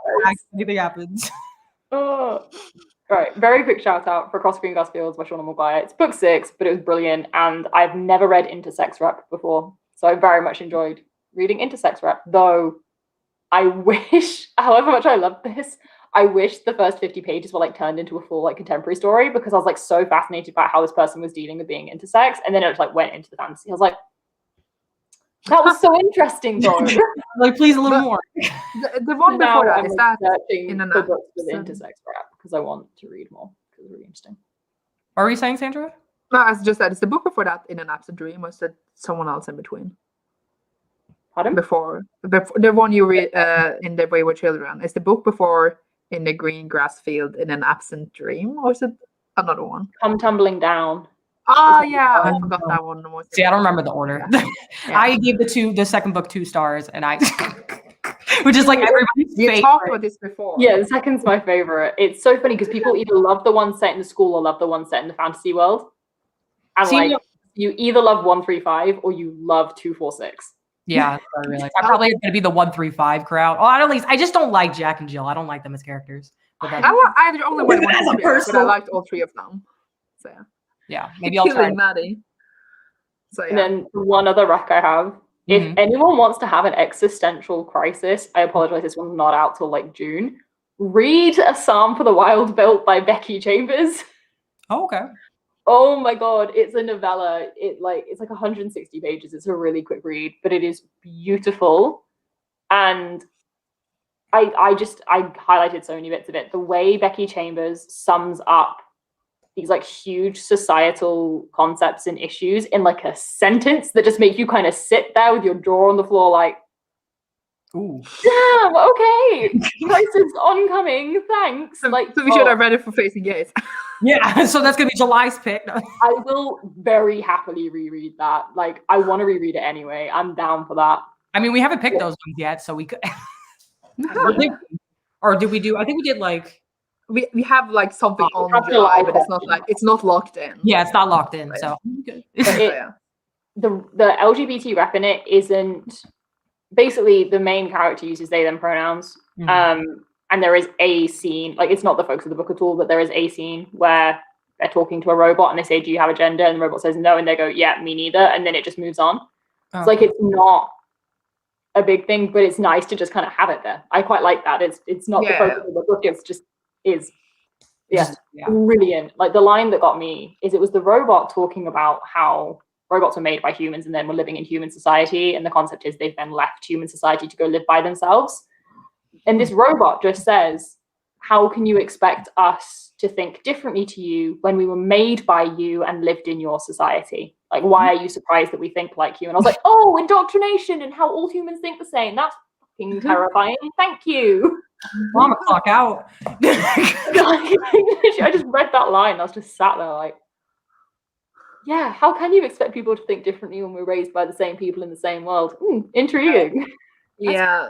anything happens. All Right, very quick shout out for Across Green Grass Fields by Shauna Maguire. It's book 6, but it was brilliant, and I've never read Intersex Rep before, so I very much enjoyed reading Intersex Rep. Though I wish, however much I love this, I wish the first 50 pages were like turned into a full like contemporary story, because I was like so fascinated by how this person was dealing with being intersex, and then it like went into the fantasy. I was like, that was so interesting, though. Like, please a little more. The one before that, is that in an books with intersex rap, because I want to read more, because it's really interesting. What were you saying, Sandra? No, I just said, is the book before that In an Absent Dream, or is it someone else in between? Pardon? Before the one you read in The Wayward Children, is the book before In the Green Grass Field In an Absent Dream, or is it another one? Come Tumbling Down. Oh yeah, I forgot that one. See, I don't remember the order. Yeah. I gave the second book 2 stars, and I, which is like everybody's favorite. You talked about this before. Yeah, the second's my favorite. It's so funny because people either love the one set in the school or love the one set in the fantasy world. And see, like, you either love 135 or you love 246. Yeah, I realize. I'm probably going to be the 135 crowd. Oh, at least I just don't like Jack and Jill. I don't like them as characters. But I only one as a person, but I liked all 3 of them. So yeah, maybe I'll try. Maddie. So, yeah. And then one other rec I have. If anyone wants to have an existential crisis, I apologize, this one's not out till like June. Read A Psalm for the Wild Built by Becky Chambers. Oh, okay. Oh my god, it's a novella. It's like 160 pages. It's a really quick read, but it is beautiful. And I highlighted so many bits of it. The way Becky Chambers sums up these like huge societal concepts and issues in like a sentence that just make you kind of sit there with your jaw on the floor like, ooh, damn, okay, crisis oncoming, thanks. So we should have read it for Facing Gaze. Yeah, so that's gonna be July's pick. I will very happily reread that. Like, I want to reread it anyway. I'm down for that. I mean, we haven't picked those ones yet, so we could. Or did we do? I think we did like. We have like something on July, but it's not locked in. Yeah, it's not locked in. So the LGBT rep in it isn't. Basically, the main character uses they them pronouns. And there is a scene, like it's not the focus of the book at all, but there is a scene where they're talking to a robot and they say, do you have a gender? And the robot says no, and they go, yeah, me neither. And then it just moves on. It's like, it's not a big thing, but it's nice to just kind of have it there. I quite like that. It's not the focus of the book, it's just brilliant. Like the line that got me is it was the robot talking about how robots were made by humans and then were living in human society. And the concept is they've then left human society to go live by themselves. And this robot just says, how can you expect us to think differently to you when we were made by you and lived in your society? Like, why are you surprised that we think like you? And I was like, oh, indoctrination and how all humans think the same. That's fucking terrifying. Thank you. Well, I'm gonna clock out. I just read that line. I was just sat there like, yeah, how can you expect people to think differently when we're raised by the same people in the same world? Intriguing. Yeah.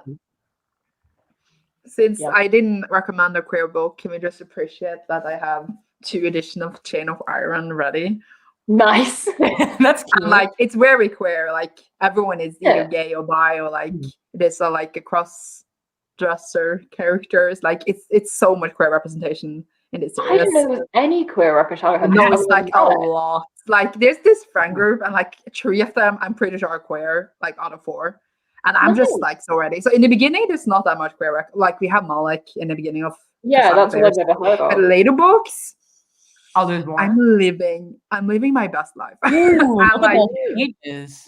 Since I didn't recommend a queer book, can we just appreciate that I have 2 editions of Chain of Iron ready? Nice. That's cute. And, like, it's very queer. Like, everyone is either gay or bi, or like there's a cross-dresser characters. Like, it's so much queer representation in this series. I didn't know there was any queer representation. No, it's like a lot. Like, there's this friend group, and like 3 of them, I'm pretty sure are queer. Like, out of 4. And I'm just like so ready. So in the beginning, there's not that much queer. Like we have Malik in the beginning of. Yeah, that's what I've never heard of. But later books, there's more. I'm living my best life. Ooh, like,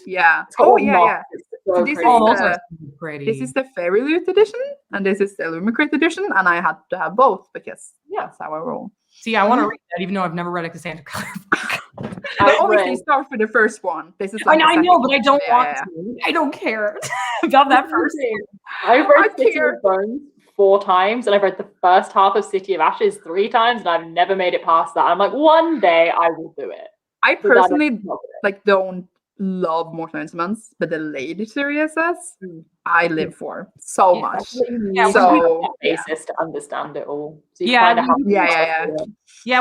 yeah. Oh yeah. So this is the Fairy Loot edition, and this is the Illumicrate edition, and I had to have both because that's how I roll. See, I want to read that, even though I've never read a Cassandra Clare book. But obviously, start with the first one. This is like I know, but I don't want to. I don't care about that first. I've read City of Bones 4 times, and I've read the first half of City of Ashes 3 times, and I've never made it past that. I'm like, one day I will do it. I personally don't love Mortal Instruments, but the later series I live for so much. Basis to understand it all. So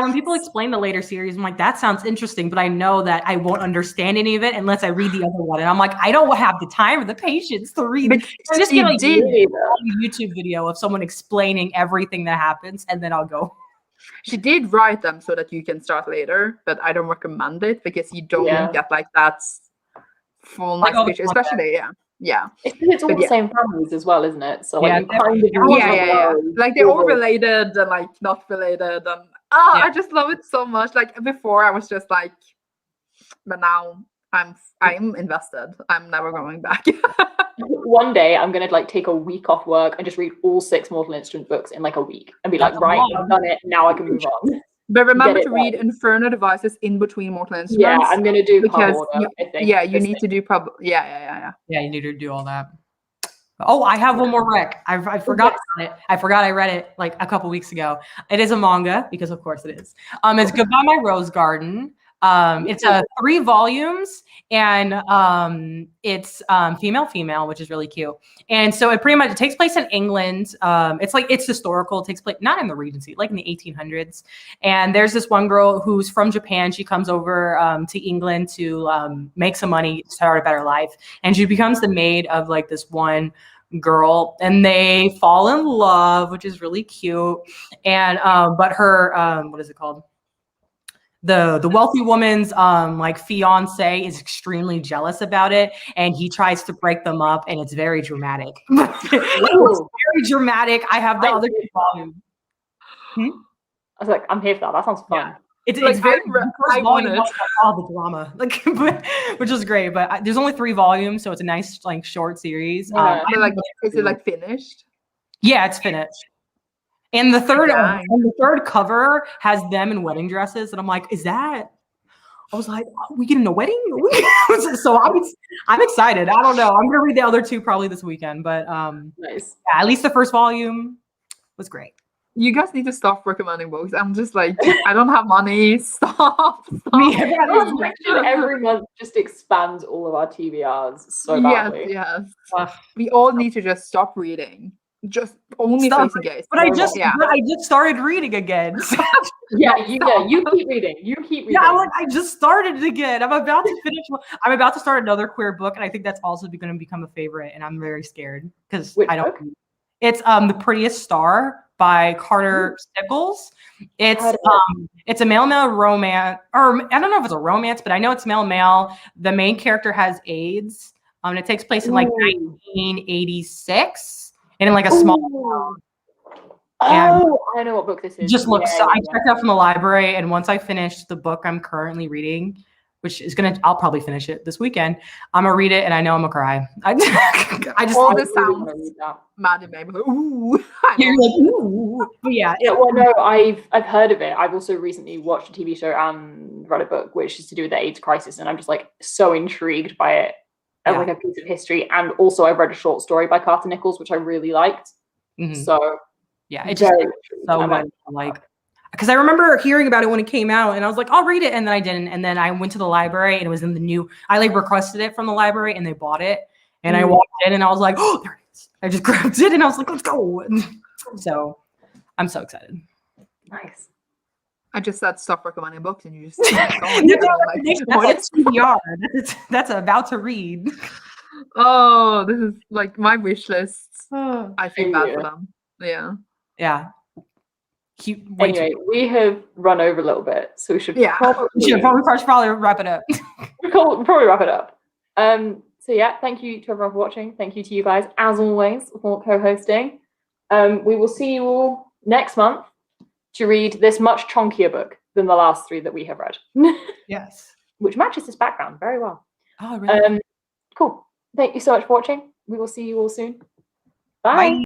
when people explain the later series, I'm like, that sounds interesting, but I know that I won't understand any of it unless I read the other one. And I'm like, I don't have the time or the patience to read. I'm just gonna do a YouTube video of someone explaining everything that happens, and then I'll go. She did write them so that you can start later, but I don't recommend it because you don't get like that full nice picture, especially It's all but the same families as well, isn't it? So like you kind of like they're all related and like not related, and I just love it so much. Like before I was just like, but now I'm invested. I'm never going back. One day I'm gonna like take a week off work and just read all 6 Mortal Instruments books in like a week and be like, right, I've done it, now I can move on. But remember to read Inferno Devices in between Mortal Instruments. Yeah, I'm gonna do because order, I think. you need to do yeah, you need to do all that. Oh, I have one more rec. I forgot it. I forgot I read it like a couple weeks ago. It is a manga because of course it is. It's Goodbye My Rose Garden. It's 3 volumes and it's female, which is really cute. And so it pretty much takes place in England. It's historical. It takes place not in the Regency, like in the 1800s. And there's this one girl who's from Japan. She comes over to England to make some money, start a better life. And she becomes the maid of like this one girl, and they fall in love, which is really cute. And but her what is it called? The wealthy woman's like fiance is extremely jealous about it, and he tries to break them up, and it's very dramatic. It's very dramatic. I have the other 2 volumes. I was like, I'm here for that. That sounds fun. Yeah. It's very all the drama, like, which is great. But there's only 3 volumes, so it's a nice like short series. Is it like finished? Yeah, it's finished. And the third cover has them in wedding dresses, and I'm like, is that? I was like, oh, we getting a wedding? So I'm excited. I don't know. I'm gonna read the other 2 probably this weekend, but nice. Yeah, at least the first volume was great. You guys need to stop recommending books. I'm just like, I don't have money. Stop. Every month just expands all of our TBRs so badly. Yes. We all need to just stop reading. Just only facing gaze. But I just started reading again. You keep reading. You keep reading. Yeah, I just started it again. I'm about to finish. I'm about to start another queer book, and I think that's also going to become a favorite. And I'm very scared because I don't. Book? It's The Prettiest Star by Carter Stickles. It's a male romance, or I don't know if it's a romance, but I know it's male. The main character has AIDS. It takes place in like 1986. And in like a small town. I know what book this is. Just looks. I checked out from the library, and once I finish the book I'm currently reading, which is I'll probably finish it this weekend. I'm gonna read it, and I know I'm gonna cry. I just all the sounds. Mad in Neighborhood. Ooh. You're like, ooh. But yeah. Well, no, I've heard of it. I've also recently watched a TV show and read a book, which is to do with the AIDS crisis, and I'm just like so intrigued by it. As like a piece of history, and also I read a short story by Carter Nichols, which I really liked. So yeah, it's just so good. Like, because I remember hearing about it when it came out, and I was like, I'll read it, and then I didn't. And then I went to the library, and it was in the new. I like requested it from the library, and they bought it. And I walked in, and I was like, oh, there it is. I just grabbed it, and I was like, let's go. So I'm so excited. Nice. I just said stop recommending books, and you just that's TBR. That's about to read. Oh, this is like my wish list. I feel bad for them. Yeah. Anyway, we have run over a little bit, so we should probably wrap it up. We'll probably wrap it up. So yeah, thank you to everyone for watching. Thank you to you guys, as always, for co-hosting. We will see you all next month to read this much chunkier book than the last 3 that we have read. Yes. Which matches this background very well. Oh, really? Cool. Thank you so much for watching. We will see you all soon. Bye.